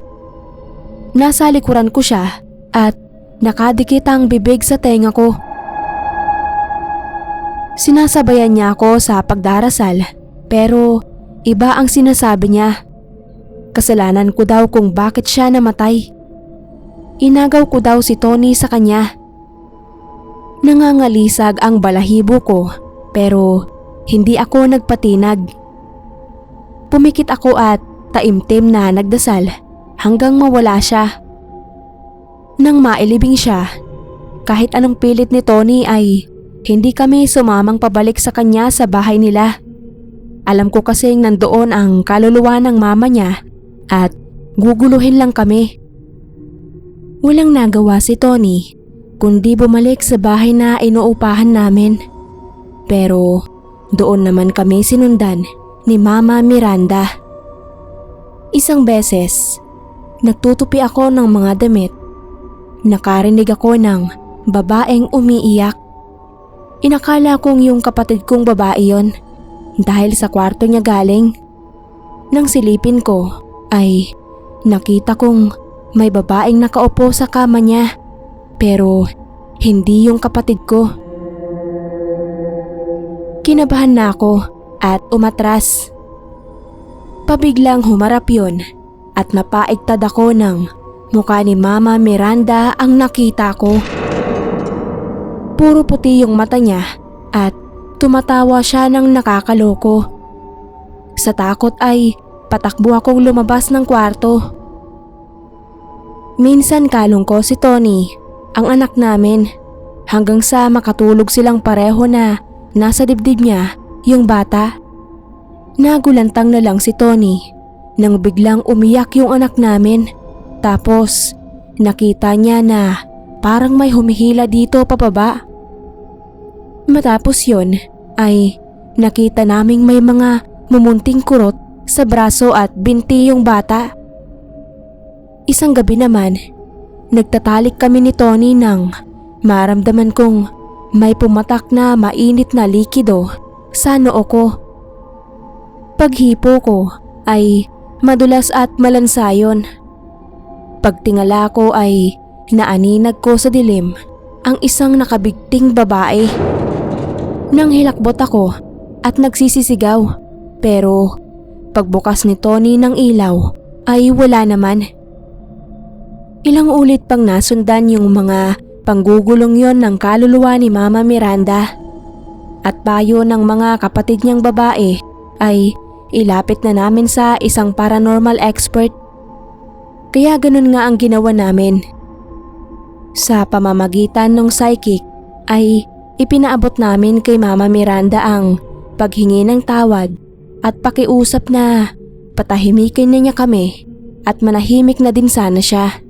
Nasa likuran ko siya at nakadikit ang bibig sa tenga ko. Sinasabayan niya ako sa pagdarasal pero iba ang sinasabi niya. Kasalanan ko daw kung bakit siya namatay. Inagaw ko daw si Tony sa kanya. Nangangalisag ang balahibo ko pero hindi ako nagpatinag. Pumikit ako at taimtim na nagdasal hanggang mawala siya. Nang mailibing siya, kahit anong pilit ni Tony ay hindi kami sumamang pabalik sa kanya sa bahay nila. Alam ko kasing nandoon ang kaluluwa ng mama niya at guguluhin lang kami. Walang nagawa si Tony kundi bumalik sa bahay na inuupahan namin. Pero doon naman kami sinundan ni Mama Miranda. Isang beses, nagtutupi ako ng mga damit. Nakarinig ako ng babaeng umiiyak. Inakala kong yung kapatid kong babae yon dahil sa kwarto niya galing. Nang silipin ko ay nakita kong may babaeng nakaupo sa kama niya pero hindi yung kapatid ko. Kinabahan na ako at umatras. Pabiglang humarap yun at napaigtad ako ng mukha ni Mama Miranda ang nakita ko. Puro puti yung mata niya at tumatawa siya ng nakakaloko. Sa takot ay patakbo akong lumabas ng kwarto. Minsan kalong ko si Tony, ang anak namin, hanggang sa makatulog silang pareho na nasa dibdib niya yung bata. Nagulantang na lang si Tony nang biglang umiyak yung anak namin. Tapos nakita niya na parang may humihila dito pababa. Matapos yon ay nakita naming may mga mumunting kurot sa braso at binti yung bata. Isang gabi naman, nagtatalik kami ni Tony nang maramdaman kong may pumatak na mainit na likido sa noo ko. Paghipo ko ay madulas at malansayon. Pagtingala ko ay naaninag ko sa dilim ang isang nakabigting babae. Nang hilakbot ako at nagsisisigaw, pero pagbukas ni Tony ng ilaw ay wala naman. Ilang ulit pang nasundan yung mga panggugulong yon ng kaluluwa ni Mama Miranda at payo ng mga kapatid niyang babae ay ilapit na namin sa isang paranormal expert. Kaya ganun nga ang ginawa namin. Sa pamamagitan ng psychic ay ipinaabot namin kay Mama Miranda ang paghingi ng tawad at pakiusap na patahimikin na niya kami at manahimik na din sana siya.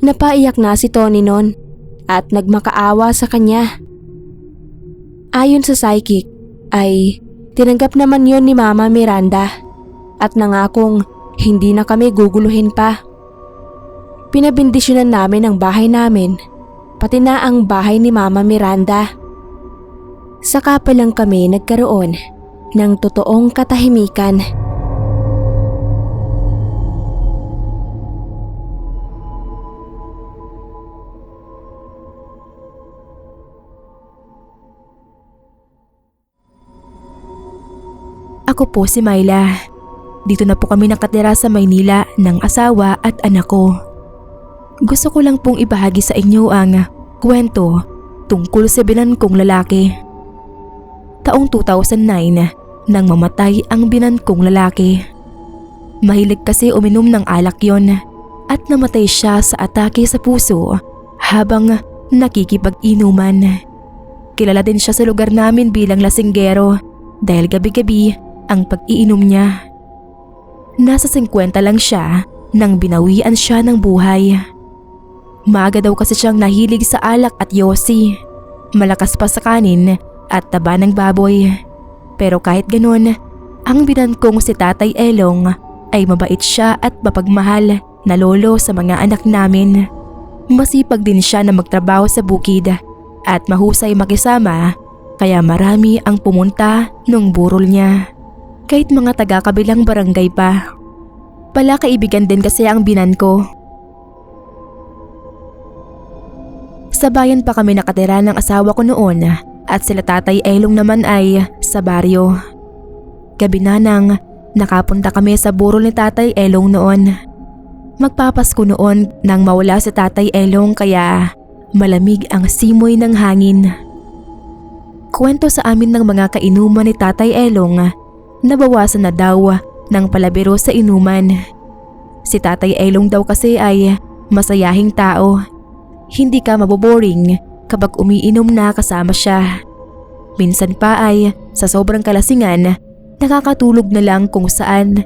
Napaiyak na si Tony noon at nagmakaawa sa kanya. Ayon sa psychic ay tinanggap naman yon ni Mama Miranda at nangakong hindi na kami guguluhin pa. Pinabindisyonan namin ang bahay namin, pati na ang bahay ni Mama Miranda. Saka pa lang kami nagkaroon ng totoong katahimikan. Ako po si Myla. Dito na po kami nakatira sa Maynila ng asawa at anak ko. Gusto ko lang pong ibahagi sa inyo ang kwento tungkol sa binan kong lalaki. Taong 2009 nang mamatay ang binan kong lalaki. Mahilig kasi uminom ng alak yon at namatay siya sa atake sa puso habang nakikipag-inuman. Kilala din siya sa lugar namin bilang lasinggero dahil gabi-gabi ang pag-iinom niya. Nasa 50 lang siya nang binawian siya ng buhay. Maaga daw kasi siyang nahilig sa alak at yosi. Malakas pa sa kanin at taba ng baboy. Pero kahit ganun, ang binan kong si Tatay Elong ay mabait siya at mapagmahal na lolo sa mga anak namin. Masipag din siya na magtrabaho sa bukid at mahusay makisama kaya marami ang pumunta nung burol niya. Kahit mga taga-kabilang barangay pa. Palakaibigan din kasi ang binan ko. Sa bayan pa kami nakatira ng asawa ko noon at sila Tatay Elong naman ay sa baryo. Gabi na nang nakapunta kami sa burol ni Tatay Elong noon. Magpapasko noon nang mawala si Tatay Elong kaya malamig ang simoy ng hangin. Kwento sa amin ng mga kainuman ni Tatay Elong, nabawasan na daw ng palabiro sa inuman. Si Tatay Elong daw kasi ay masayahing tao. Hindi ka maboboring kapag umiinom na kasama siya. Minsan pa ay sa sobrang kalasingan, nakakatulog na lang kung saan.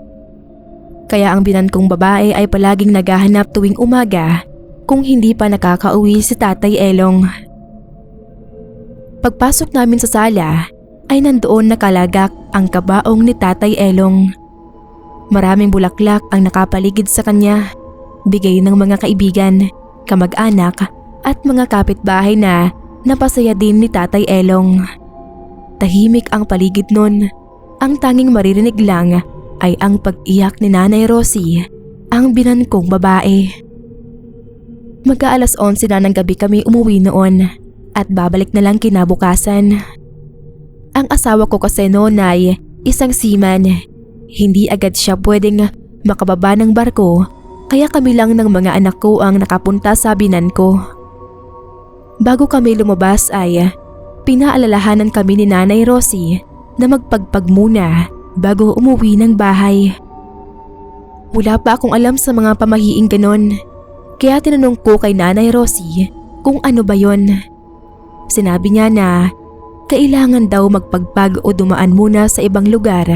Kaya ang binan kong babae ay palaging naghahanap tuwing umaga kung hindi pa nakakauwi si Tatay Elong. Pagpasok namin sa sala, ay nandoon nakalagak ang kabaong ni Tatay Elong. Maraming bulaklak ang nakapaligid sa kanya bigay ng mga kaibigan, kamag-anak at mga kapitbahay na napasaya din ni Tatay Elong. Tahimik ang paligid nun. Ang tanging maririnig lang ay ang pag-iyak ni Nanay Rosie, ang binan kong babae. Mag-aalas 11 na ng gabi kami umuwi noon at babalik na lang kinabukasan. Ang asawa ko kasi noon ay isang seaman. Hindi agad siya pwedeng makababa ng barko, kaya kami lang ng mga anak ko ang nakapunta sa binan ko. Bago kami lumabas ay pinaalalahanan kami ni Nanay Rosie na magpagpag muna bago umuwi ng bahay. Wala pa akong alam sa mga pamahiing ganon, kaya tinanong ko kay Nanay Rosie kung ano ba yon. Sinabi niya na kailangan daw magpagpag o dumaan muna sa ibang lugar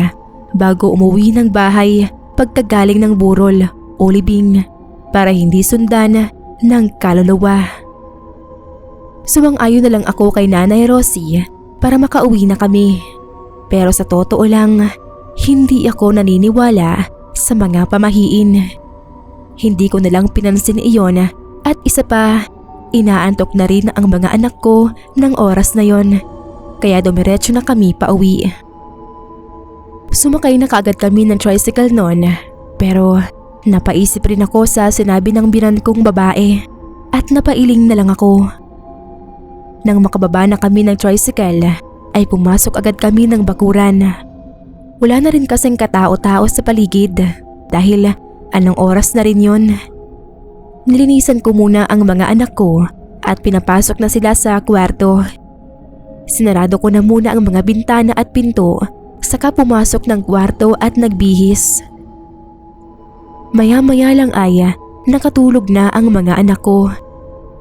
bago umuwi ng bahay pagkagaling ng burol o libing para hindi sundan ng kaluluwa. Sumang-ayon na lang ako kay Nanay Rosie para makauwi na kami. Pero sa totoo lang, hindi ako naniniwala sa mga pamahiin. Hindi ko na lang pinansin iyon at isa pa, inaantok na rin ang mga anak ko ng oras na yon. Kaya dumiretso na kami pauwi. Sumakay na kaagad kami ng tricycle noon, pero napaisip rin ako sa sinabi ng binan kong babae at napailing na lang ako. Nang makababa na kami ng tricycle ay pumasok agad kami ng bakuran. Wala na rin kasing katao-tao sa paligid dahil anong oras na rin yon. Nilinisan ko muna ang mga anak ko at pinapasok na sila sa kwarto. Sinarado ko na muna ang mga bintana at pinto, saka pumasok ng kwarto at nagbihis. Maya-maya lang ay nakatulog na ang mga anak ko.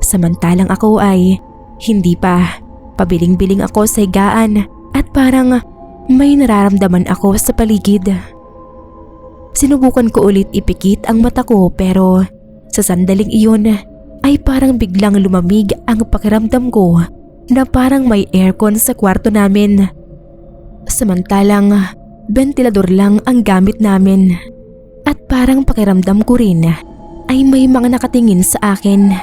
Samantalang ako ay hindi pa. Pabiling-biling ako sa higaan at parang may nararamdaman ako sa paligid. Sinubukan ko ulit ipikit ang mata ko pero sa sandaling iyon ay parang biglang lumamig ang pakiramdam ko na parang may aircon sa kwarto namin. Samantalang ventilador lang ang gamit namin at parang pakiramdam ko rin ay may mga nakatingin sa akin.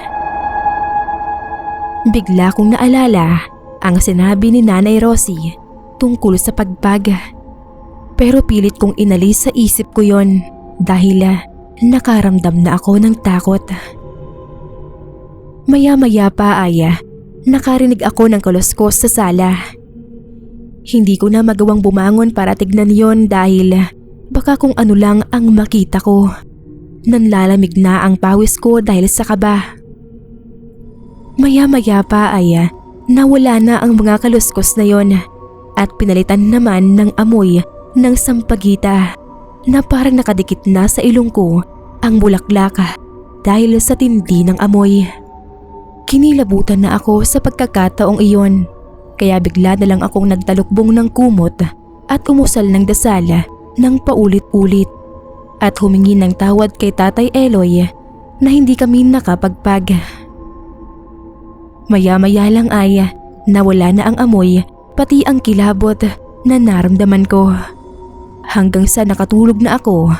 Bigla kong naalala ang sinabi ni Nanay Rosie tungkol sa pagpag. Pero pilit kong inalis sa isip ko yon dahil nakaramdam na ako ng takot. Maya-maya pa ay nakarinig ako ng kaluskos sa sala. Hindi ko na magawang bumangon para tignan yon dahil baka kung ano lang ang makita ko. Nanlalamig na ang pawis ko dahil sa kaba. Maya-maya pa ay nawala na ang mga kaluskos na yon at pinalitan naman ng amoy ng sampagita na parang nakadikit na sa ilong ko ang bulaklak dahil sa tindi ng amoy. Kinilabutan na ako sa pagkakataong iyon, kaya bigla na lang akong nagtalukbong ng kumot at umusal ng dasal ng paulit-ulit at humingi ng tawad kay Tatay Eloy na hindi kami nakapagpag. Maya-maya lang ay nawala na ang amoy pati ang kilabot na naramdaman ko. Hanggang sa nakatulog na ako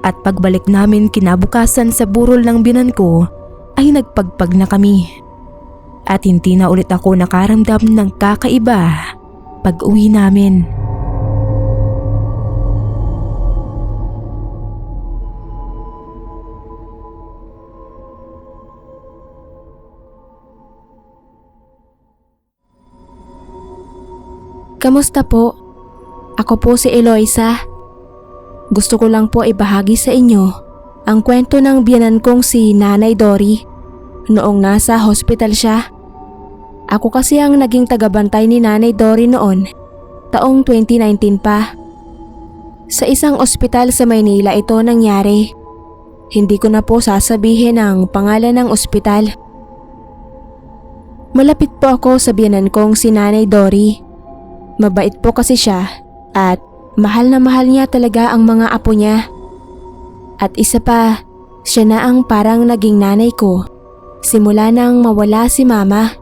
at pagbalik namin kinabukasan sa burol ng binan ko ay nagpagpag na kami. At hindi na ulit ako nakaramdam ng kakaiba pag-uwi namin. Kamusta po? Ako po si Eloisa. Gusto ko lang po ibahagi sa inyo ang kwento ng biyanan kong si Nanay Dory noong nasa hospital siya. Ako kasi ang naging tagabantay ni Nanay Dory noon, taong 2019 pa. Sa isang ospital sa Maynila ito nangyari. Hindi ko na po sasabihin ang pangalan ng ospital. Malapit po ako sa biyanan kong si Nanay Dory. Mabait po kasi siya at mahal na mahal niya talaga ang mga apo niya. At isa pa, siya na ang parang naging nanay ko simula nang mawala si mama.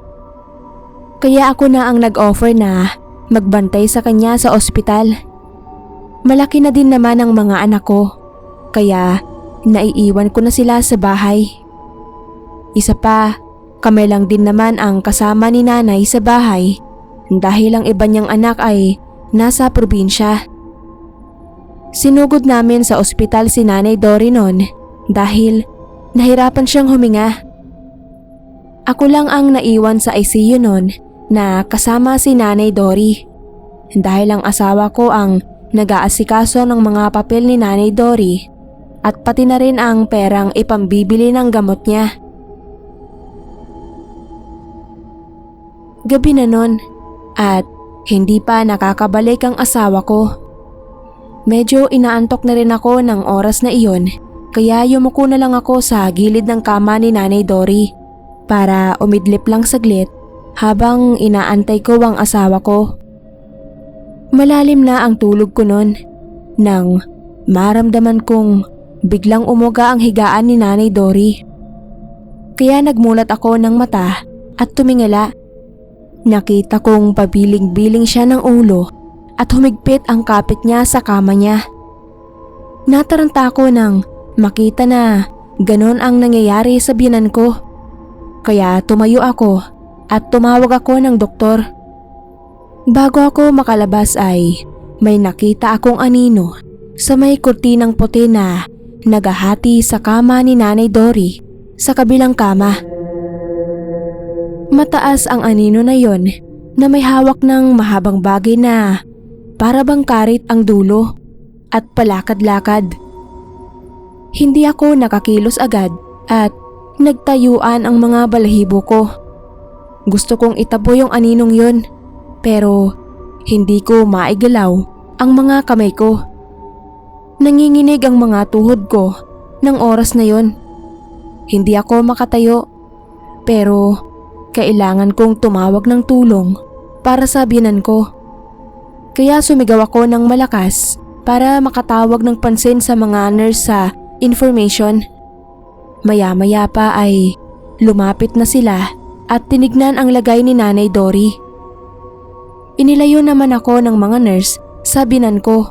Kaya ako na ang nag-offer na magbantay sa kanya sa ospital. Malaki na din naman ang mga anak ko, kaya naiiwan ko na sila sa bahay. Isa pa, kami lang din naman ang kasama ni nanay sa bahay dahil ang iba niyang anak ay nasa probinsya. Sinugod namin sa ospital si Nanay Dory noon dahil nahirapan siyang huminga. Ako lang ang naiwan sa ICU noon na kasama si Nanay Dory dahil ang asawa ko ang nag-aasikaso ng mga papel ni Nanay Dory at pati na rin ang perang ipambibili ng gamot niya. Gabi na noon at hindi pa nakakabalik ang asawa ko. Medyo inaantok na rin ako ng oras na iyon kaya yumuko na lang ako sa gilid ng kama ni Nanay Dory para umidlip lang saglit habang inaantay ko ang asawa ko. Malalim na ang tulog ko noon nang maramdaman kong biglang umuga ang higaan ni Nanay Dory. Kaya nagmulat ako ng mata at tumingala. Nakita kong pabiling-biling siya ng ulo at humigpit ang kapit niya sa kama niya. Nataranta ako nang makita na ganon ang nangyayari sa biyenan ko. Kaya tumayo ako at tumawag ako ng doktor. Bago ako makalabas ay may nakita akong anino sa may kurtinang puti na nagahati sa kama ni Nanay Dory sa kabilang kama. Mataas ang anino na yon na may hawak ng mahabang bagay na para bang karit ang dulo at palakad-lakad. Hindi ako nakakilos agad at nagtayuan ang mga balahibo ko. Gusto kong itabo yung aninong yon pero hindi ko maigalaw ang mga kamay ko. Nanginginig ang mga tuhod ko ng oras na yon. Hindi ako makatayo pero kailangan kong tumawag ng tulong para sa biyenan ko. Kaya sumigaw ako ng malakas para makatawag ng pansin sa mga nurse sa information. Maya-maya pa ay lumapit na sila at tinignan ang lagay ni Nanay Dory. Inilayo naman ako ng mga nurse sa biyenan ko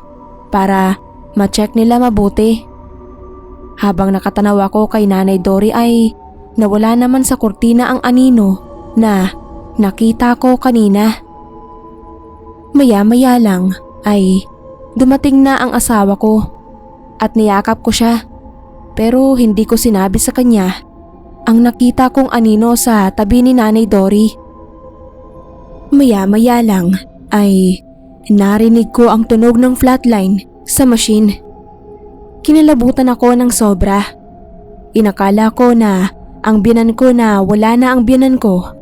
para ma-check nila mabuti. Habang nakatanaw ako kay Nanay Dory ay nawala naman sa kurtina ang anino na nakita ko kanina. Maya-maya lang ay dumating na ang asawa ko at niyakap ko siya pero hindi ko sinabi sa kanya ang nakita kong anino sa tabi ni Nanay Dory. Maya-maya lang ay narinig ko ang tunog ng flatline sa machine. Kinalabutan ako ng sobra. Inakala ko na ang biyenan ko na wala na ang biyenan ko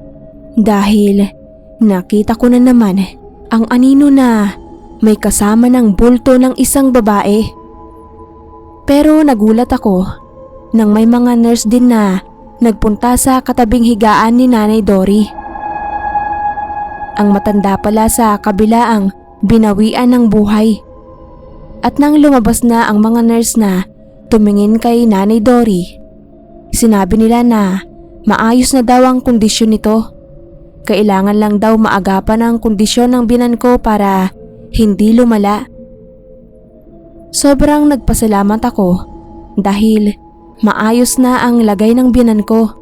dahil nakita ko na naman ang anino na may kasama ng bulto ng isang babae. Pero nagulat ako nang may mga nurse din na nagpunta sa katabing higaan ni Nanay Dory. Ang matanda pala sa kabila ang binawian ng buhay. At nang lumabas na ang mga nurse na tumingin kay Nanay Dory, sinabi nila na maayos na daw ang kondisyon nito. Kailangan lang daw maagapan ang kondisyon ng biyenan ko para hindi lumala. Sobrang nagpasalamat ako dahil maayos na ang lagay ng biyenan ko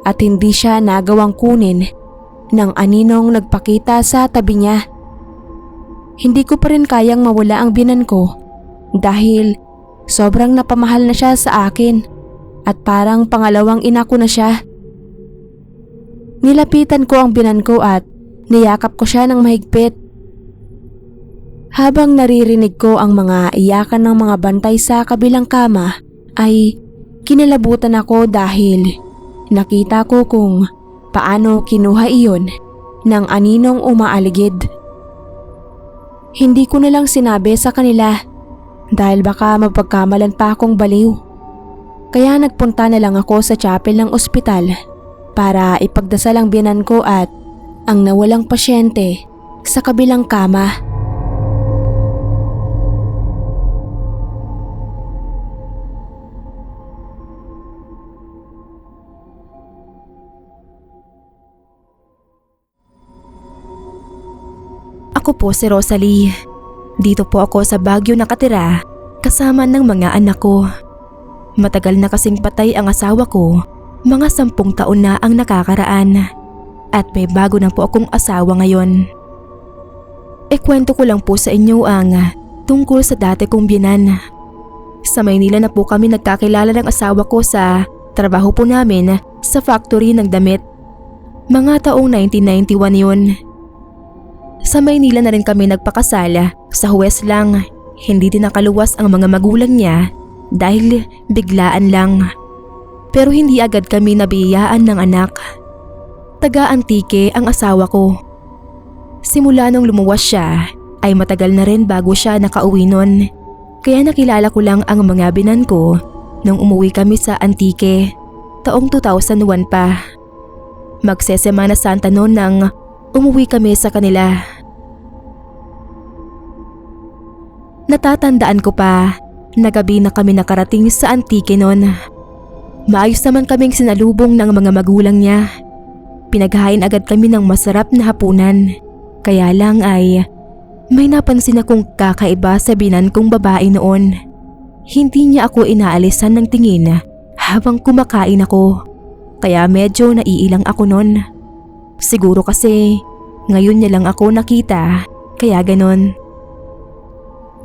at hindi siya nagawang kunin ng aninong nagpakita sa tabi niya. Hindi ko pa rin kayang mawala ang biyenan ko dahil sobrang napamahal na siya sa akin at parang pangalawang ina ko na siya. Nilapitan ko ang biyenan ko at niyakap ko siya ng mahigpit. Habang naririnig ko ang mga iyakan ng mga bantay sa kabilang kama ay kinilabutan ako dahil nakita ko kung paano kinuha iyon ng aninong umaaligid. Hindi ko na lang sinabi sa kanila dahil baka mapagkamalan pa akong baliw. Kaya nagpunta na lang ako sa chapel ng ospital para ipagdasal ang biyenan ko at ang nawalang pasyente sa kabilang kama. Ako po si Rosalie. Dito po ako sa Baguio nakatira kasama ng mga anak ko. Matagal na kasing patay ang asawa ko, mga 10 taon na ang nakakaraan. At may bago na po akong asawa ngayon. Kwento ko lang po sa inyo ang tungkol sa dati kong biyenan. Sa Maynila na po kami nagkakilala ng asawa ko sa trabaho po namin sa factory ng damit. Mga taong 1991 yun. Sa Maynila na rin kami nagpakasala, sa Huwes lang. Hindi din nakaluwas ang mga magulang niya dahil biglaan lang. Pero hindi agad kami nabiyayaan ng anak. Taga-Antique ang asawa ko. Simula nung lumuwas siya ay matagal na rin bago siya nakauwi nun. Kaya nakilala ko lang ang mga binan ko nung umuwi kami sa Antique, taong 2001 pa. Magsesemana Santa noon nang umuwi kami sa kanila. Natatandaan ko pa na gabi na kami nakarating sa Antique noon. Maayos naman kaming sinalubong ng mga magulang niya. Pinaghain agad kami ng masarap na hapunan. Kaya lang ay may napansin akong kakaiba sa binan kong babae noon. Hindi niya ako inaalisan ng tingin habang kumakain ako. Kaya medyo naiilang ako noon. Siguro kasi ngayon niya lang ako nakita, kaya ganon.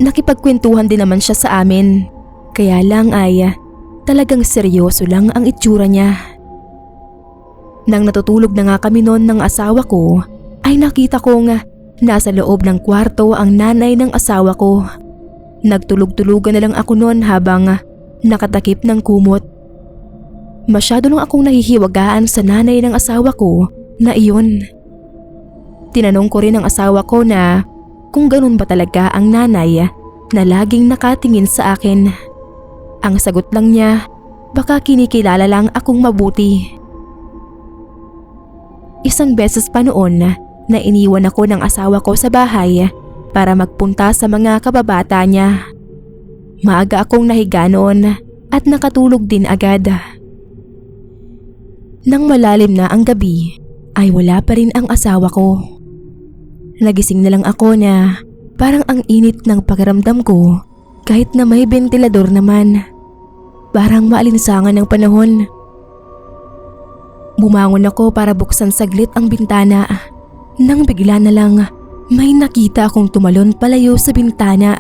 Nakipagkwentuhan din naman siya sa amin. Kaya lang ay talagang seryoso lang ang itsura niya. Nang natutulog na nga kami noon ng asawa ko, ay nakita kong nasa loob ng kwarto ang nanay ng asawa ko. Nagtulog-tulugan na lang ako noon habang nakatakip ng kumot. Masyado lang akong nahihiwagaan sa nanay ng asawa ko na iyon. Tinanong ko rin ang asawa ko na kung ganun ba talaga ang nanay na laging nakatingin sa akin. Ang sagot lang niya, baka kinikilala lang akong mabuti. Isang beses pa noon na iniwan ako ng asawa ko sa bahay para magpunta sa mga kababata niya. Maaga akong nahiga noon at nakatulog din agad. Nang malalim na ang gabi ay wala pa rin ang asawa ko. Nagising na lang ako na parang ang init ng pakiramdam ko kahit na may bentilador naman. Parang maalinsangan ng panahon. Bumangon ako para buksan saglit ang bintana. Nang bigla na lang may nakita akong tumalon palayo sa bintana.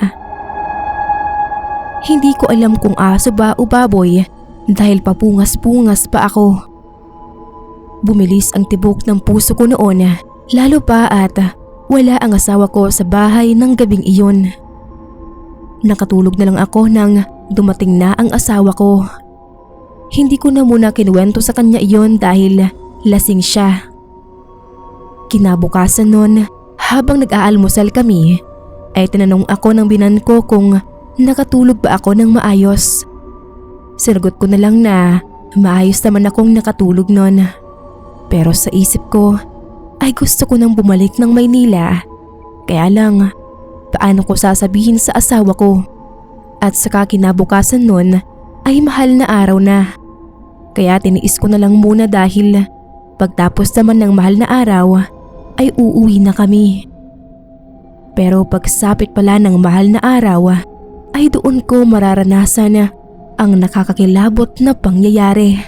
Hindi ko alam kung aso ba o baboy dahil papungas-pungas pa ako. Bumilis ang tibok ng puso ko noon, lalo pa at wala ang asawa ko sa bahay ng gabing iyon. Nakatulog na lang ako nang dumating na ang asawa ko. Hindi ko na muna kinuwento sa kanya iyon dahil lasing siya. Kinabukasan nun, habang nag-aalmusal kami, ay tinanong ako ng binan ko kung nakatulog ba ako ng maayos. Sinagot ko na lang na maayos naman akong nakatulog nun. Pero sa isip ko ay gusto ko nang bumalik ng Maynila. Kaya lang, paano ko sasabihin sa asawa ko? At saka kinabukasan nun ay mahal na araw na. Kaya tiniis ko na lang muna dahil pagtapos naman ng mahal na araw ay uuwi na kami. Pero pagsapit pala ng mahal na araw ay doon ko mararanasan ang nakakakilabot na pangyayari.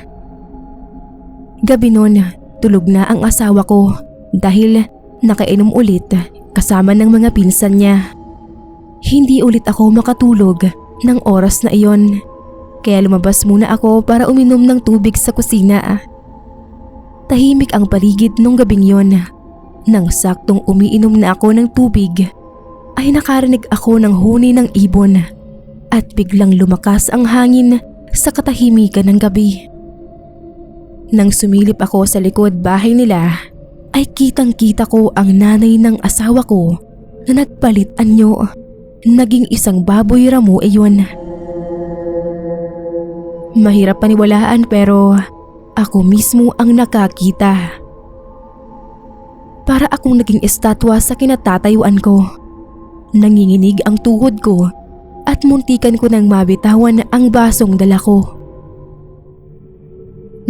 Gabi noon, tulog na ang asawa ko dahil nakainom ulit kasama ng mga pinsan niya. Hindi ulit ako makatulog ng oras na iyon. Kaya lumabas muna ako para uminom ng tubig sa kusina. Tahimik ang paligid nung gabing yon. Nang saktong umiinom na ako ng tubig, ay nakarinig ako ng huni ng ibon at biglang lumakas ang hangin sa katahimikan ng gabi. Nang sumilip ako sa likod bahay nila, ay kitang-kita ko ang nanay ng asawa ko na nagpalit anyo. Naging isang baboy ramo iyon. Mahirap paniwalaan pero ako mismo ang nakakita. Para akong naging estatwa sa kinatatayuan ko. Nanginginig ang tuhod ko at muntikan ko nang mabitawan ang basong dala ko.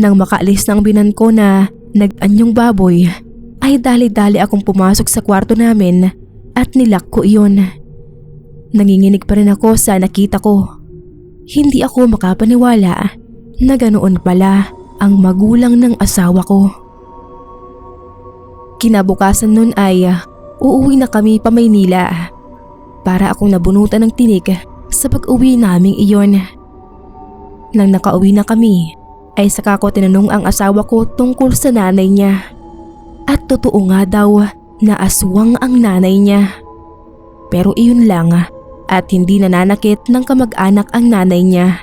Nang makaalis ng binan ko na nag-anyong baboy, ay dali-dali akong pumasok sa kwarto namin at nilak ko iyon. Nanginginig pa rin ako sa nakita ko. Hindi ako makapaniwala na ganoon pala ang magulang ng asawa ko. Kinabukasan nun ay uuwi na kami pa Maynila. Para akong nabunutan ng tinig sa pag-uwi naming iyon. Nang nakauwi na kami, ay saka ko tinanong ang asawa ko tungkol sa nanay niya. At totoo nga daw na aswang ang nanay niya. Pero iyon lang at hindi nananakit ng kamag-anak ang nanay niya.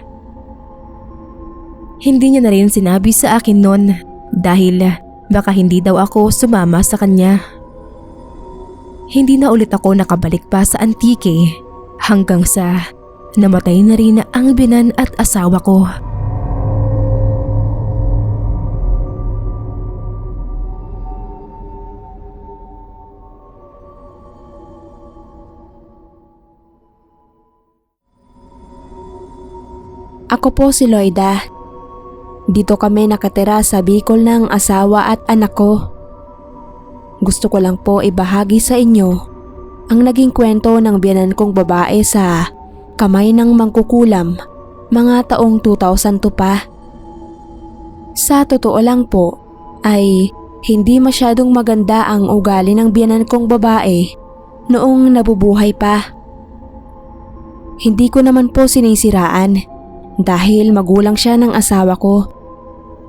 Hindi niya na rin sinabi sa akin noon dahil baka hindi daw ako sumama sa kanya. Hindi na ulit ako nakabalik pa sa Antique hanggang sa namatay na rin ang binan at asawa ko. Ako po si Loida. Dito kami nakatira sa Bicol ng asawa at anak ko. Gusto ko lang po ibahagi sa inyo ang naging kwento ng biyenan kong babae sa kamay ng mangkukulam mga taong 2002 pa. Sa totoo lang po ay hindi masyadong maganda ang ugali ng biyenan kong babae noong nabubuhay pa. Hindi ko naman po sinisiraan dahil magulang siya ng asawa ko.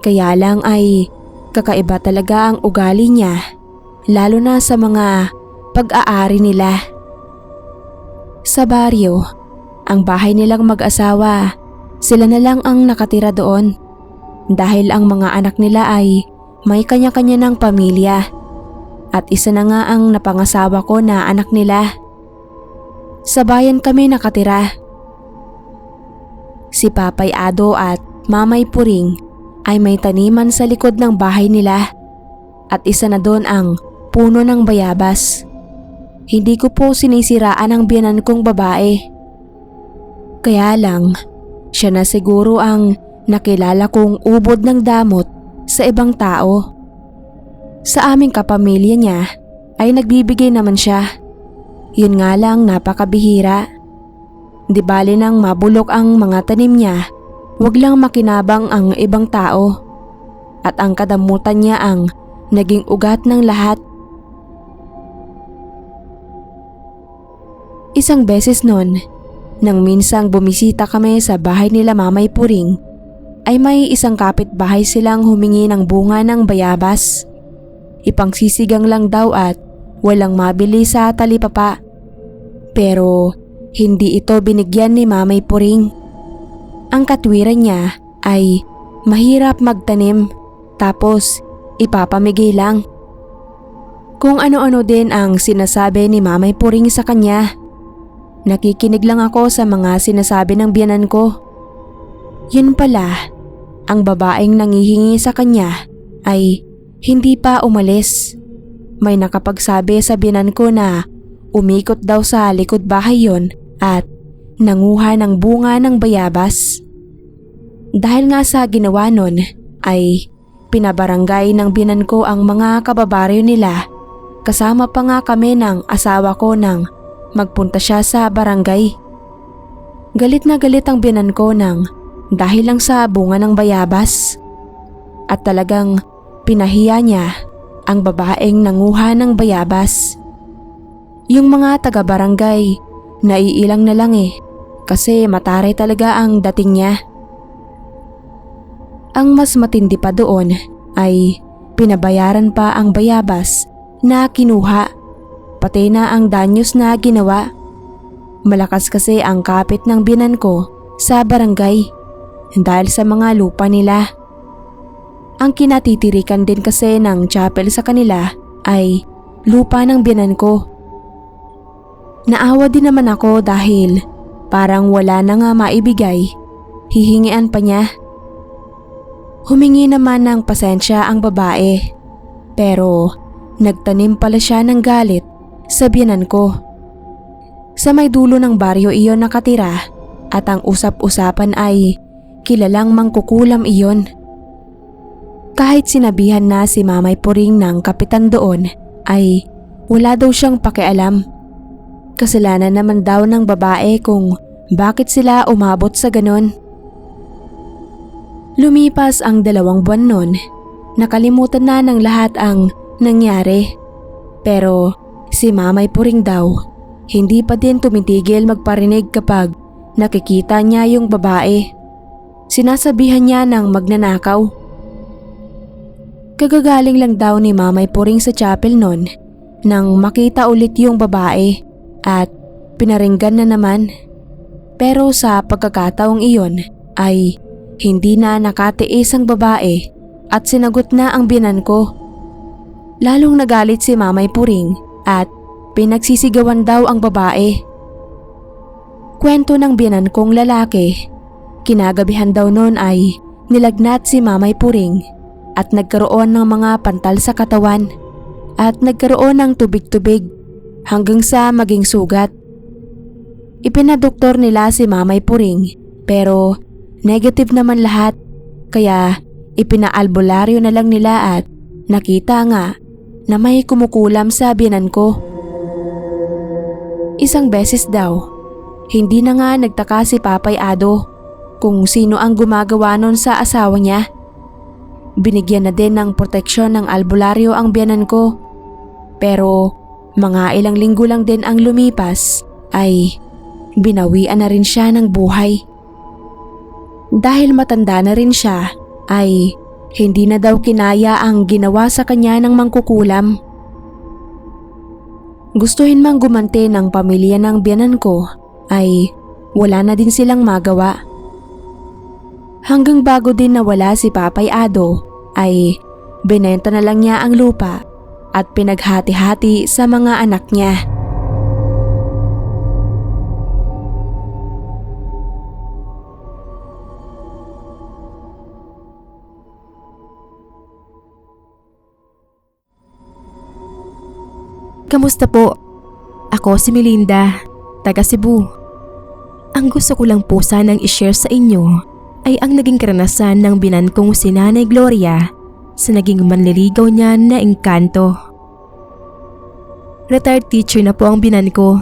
Kaya lang ay kakaiba talaga ang ugali niya, lalo na sa mga pag-aari nila. Sa baryo, ang bahay nilang mag-asawa, sila na lang ang nakatira doon dahil ang mga anak nila ay may kanya-kanya ng pamilya at isa na nga ang napangasawa ko na anak nila. Sa bayan kami nakatira. Si Papay Ado at Mamay Puring ay may taniman sa likod ng bahay nila at isa na doon ang puno ng bayabas. Hindi ko po sinisiraan ang biyenan kong babae. Kaya lang, siya na siguro ang nakilala kong ubod ng damot sa ibang tao. Sa aming kapamilya niya ay nagbibigay naman siya. Yun nga lang napakabihira. Di bali nang mabulok ang mga tanim niya, wag lang makinabang ang ibang tao. At ang kadamutan niya ang naging ugat ng lahat. Isang beses nun, nang minsang bumisita kami sa bahay nila Mamay Puring, ay may isang kapitbahay silang humingi ng bunga ng bayabas. Ipangsisigang lang daw at walang mabili sa talipapa. Pero hindi ito binigyan ni Mamay Puring. Ang katwiran niya ay mahirap magtanim tapos ipapamigay lang. Kung ano-ano din ang sinasabi ni Mamay Puring sa kanya. Nakikinig lang ako sa mga sinasabi ng biyenan ko. Yun pala, ang babaeng nangihingi sa kanya ay hindi pa umalis. May nakapagsabi sa biyenan ko na umikot daw sa likod bahay yon at nanguha ng bunga ng bayabas. Dahil nga sa ginawa nun ay pinabarangay ng biyenan ko ang mga kababaryo nila. Kasama pa nga kami ng asawa ko nang magpunta siya sa barangay. Galit na galit ang biyenan ko nang dahil lang sa bunga ng bayabas. At talagang pinahiya niya ang babaeng nanguha ng bayabas. Yung mga taga-barangay, naiilang na lang kasi mataray talaga ang dating niya. Ang mas matindi pa doon ay pinabayaran pa ang bayabas na kinuha, pati na ang danyos na ginawa. Malakas kasi ang kapit ng biyenan ko sa barangay dahil sa mga lupa nila. Ang kinatitirikan din kasi ng chapel sa kanila ay lupa ng biyenan ko. Naawa din naman ako dahil parang wala na nga maibigay, hihingian pa niya. Humingi naman ng pasensya ang babae, pero nagtanim pala siya ng galit sa biyenan ko. Sa may dulo ng baryo iyon nakatira at ang usap-usapan ay kilalang mangkukulam iyon. Kahit sinabihan na si Mamay Puring ng kapitan doon ay wala daw siyang pakialam. Kasalanan naman daw ng babae kung bakit sila umabot sa ganon. Lumipas ang 2 buwan nun. Nakalimutan na ng lahat ang nangyari. Pero si Mamay Puring daw, hindi pa din tumitigil magparinig kapag nakikita niya yung babae. Sinasabihan niya ng magnanakaw. Kagagaling lang daw ni Mamay Puring sa chapel nun nang makita ulit yung babae at pinaringgan na naman. Pero sa pagkakataong iyon ay hindi na nakatiis ang babae at sinagot na ang biyenan ko. Lalong nagalit si Mamay Puring at pinagsisigawan daw ang babae. Kwento ng biyenan kong lalaki, kinagabihan daw noon ay nilagnat si Mamay Puring at nagkaroon ng mga pantal sa katawan at nagkaroon ng tubig-tubig hanggang sa maging sugat. Ipinadoktor nila si Mamay Puring pero negative naman lahat, kaya ipinaalbularyo na lang nila at nakita nga na may kumukulam sa biyenan ko. Isang beses daw, hindi na nga nagtaka si Papay Ado kung sino ang gumagawa nun sa asawa niya. Binigyan na din ng proteksyon ng albularyo ang biyenan ko. Pero mga ilang linggo lang din ang lumipas ay binawian na rin siya ng buhay. Dahil matanda na rin siya ay hindi na daw kinaya ang ginawa sa kanya ng mangkukulam. Gustuhin mang gumanti ng pamilya ng biyenan ko ay wala na din silang magawa. Hanggang bago din nawala si Papay Ado ay binenta na lang niya ang lupa at pinaghati-hati sa mga anak niya. Kamusta po? Ako si Melinda, taga Cebu. Ang gusto ko lang po sanang i-share sa inyo ay ang naging karanasan ng biyenan kong si Nanay Gloria sa naging manliligaw niya na engkanto. Retired teacher na po ang biyenan ko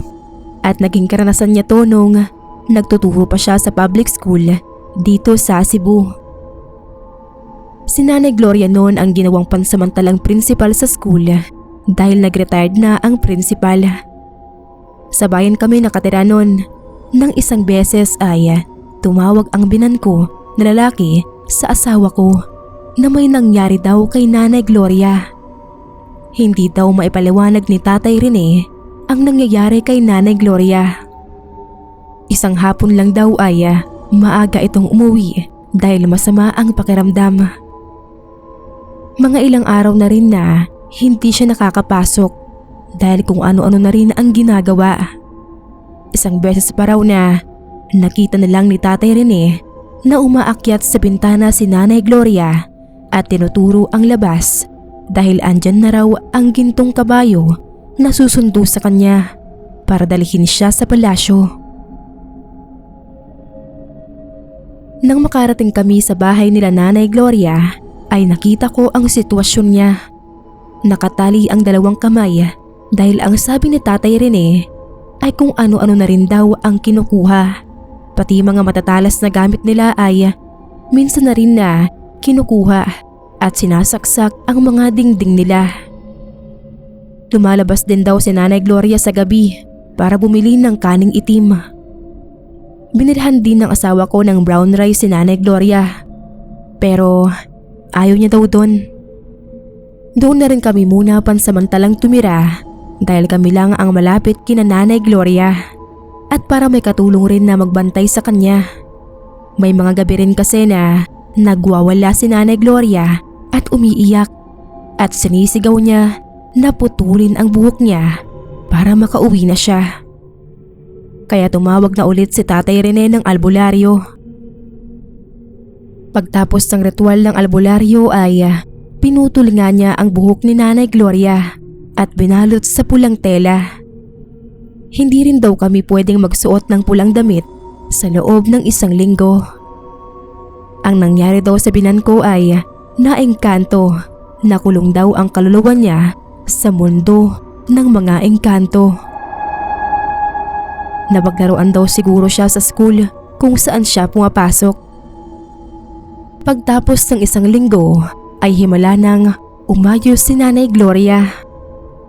at naging karanasan niya to nung nagtuturo pa siya sa public school dito sa Cebu. Si Nanay Gloria noon ang ginawang pansamantalang principal sa school dahil nag-retired na ang principal. Sa bayan kami nakatira noon. Nang isang beses ay tumawag ang biyenan ko na lalaki sa asawa ko na may nangyari daw kay Nanay Gloria. Hindi daw maipaliwanag ni Tatay Rene ang nangyayari kay Nanay Gloria. Isang hapon lang daw ay maaga itong umuwi dahil masama ang pakiramdam. Mga ilang araw na rin na hindi siya nakakapasok dahil kung ano-ano na rin ang ginagawa. Isang beses pa raw na nakita na lang ni Tatay Rene na umaakyat sa bintana si Nanay Gloria at tinuturo ang labas dahil andyan na raw ang gintong kabayo na susundo sa kanya para dalhin siya sa palasyo. Nang makarating kami sa bahay nila Nanay Gloria ay nakita ko ang sitwasyon niya. Nakatali ang 2 kamay dahil ang sabi ni Tatay Rene ay kung ano-ano na rin daw ang kinukuha. Pati mga matatalas na gamit nila ay minsan na rin na kinukuha at sinasaksak ang mga dingding nila. Lumalabas din daw si Nanay Gloria sa gabi para bumili ng kaning itim. Binilhan din ng asawa ko ng brown rice si Nanay Gloria. Pero ayaw niya daw doon. Doon na rin kami muna pansamantalang tumira dahil kami lang ang malapit kina Nanay Gloria at para may katulong rin na magbantay sa kanya. May mga gabi rin kasi na nagwawala si Nanay Gloria at umiiyak at sinisigaw niya na putulin ang buhok niya para makauwi na siya. Kaya tumawag na ulit si Tatay Rene ng albularyo. Pagtapos ng ritual ng albularyo ay pinutol nga niya ang buhok ni Nanay Gloria at binalot sa pulang tela. Hindi rin daw kami pwedeng magsuot ng pulang damit sa loob ng 1 linggo. Ang nangyari daw sa biyenan ko ay naengkanto, nakulong daw ang kaluluwa niya sa mundo ng mga engkanto. na maglaruan daw siguro siya sa school kung saan siya pumapasok. Pagtapos ng isang linggo ay himala nang umayos si Nanay Gloria.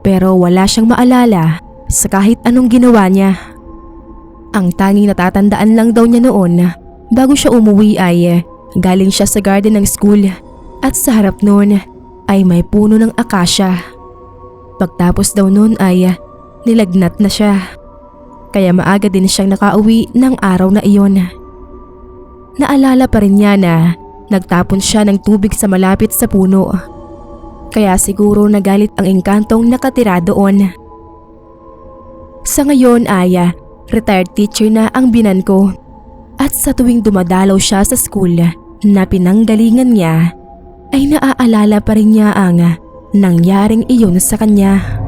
Pero wala siyang maalala sa kahit anong ginawa niya. Ang tanging natatandaan lang daw niya noon bago siya umuwi ay galing siya sa garden ng school at sa harap noon ay may puno ng akasya. Pagtapos daw noon ay nilagnat na siya. Kaya maaga din siyang nakauwi ng araw na iyon. Naalala pa rin niya na nagtapon siya ng tubig sa malapit sa puno. Kaya siguro nagalit ang engkantong nakatira doon. Sa ngayon ay retired teacher na ang binan ko. At sa tuwing dumadalaw siya sa school na pinanggalingan niya ay naaalala pa rin niya ang nangyaring iyon sa kanya.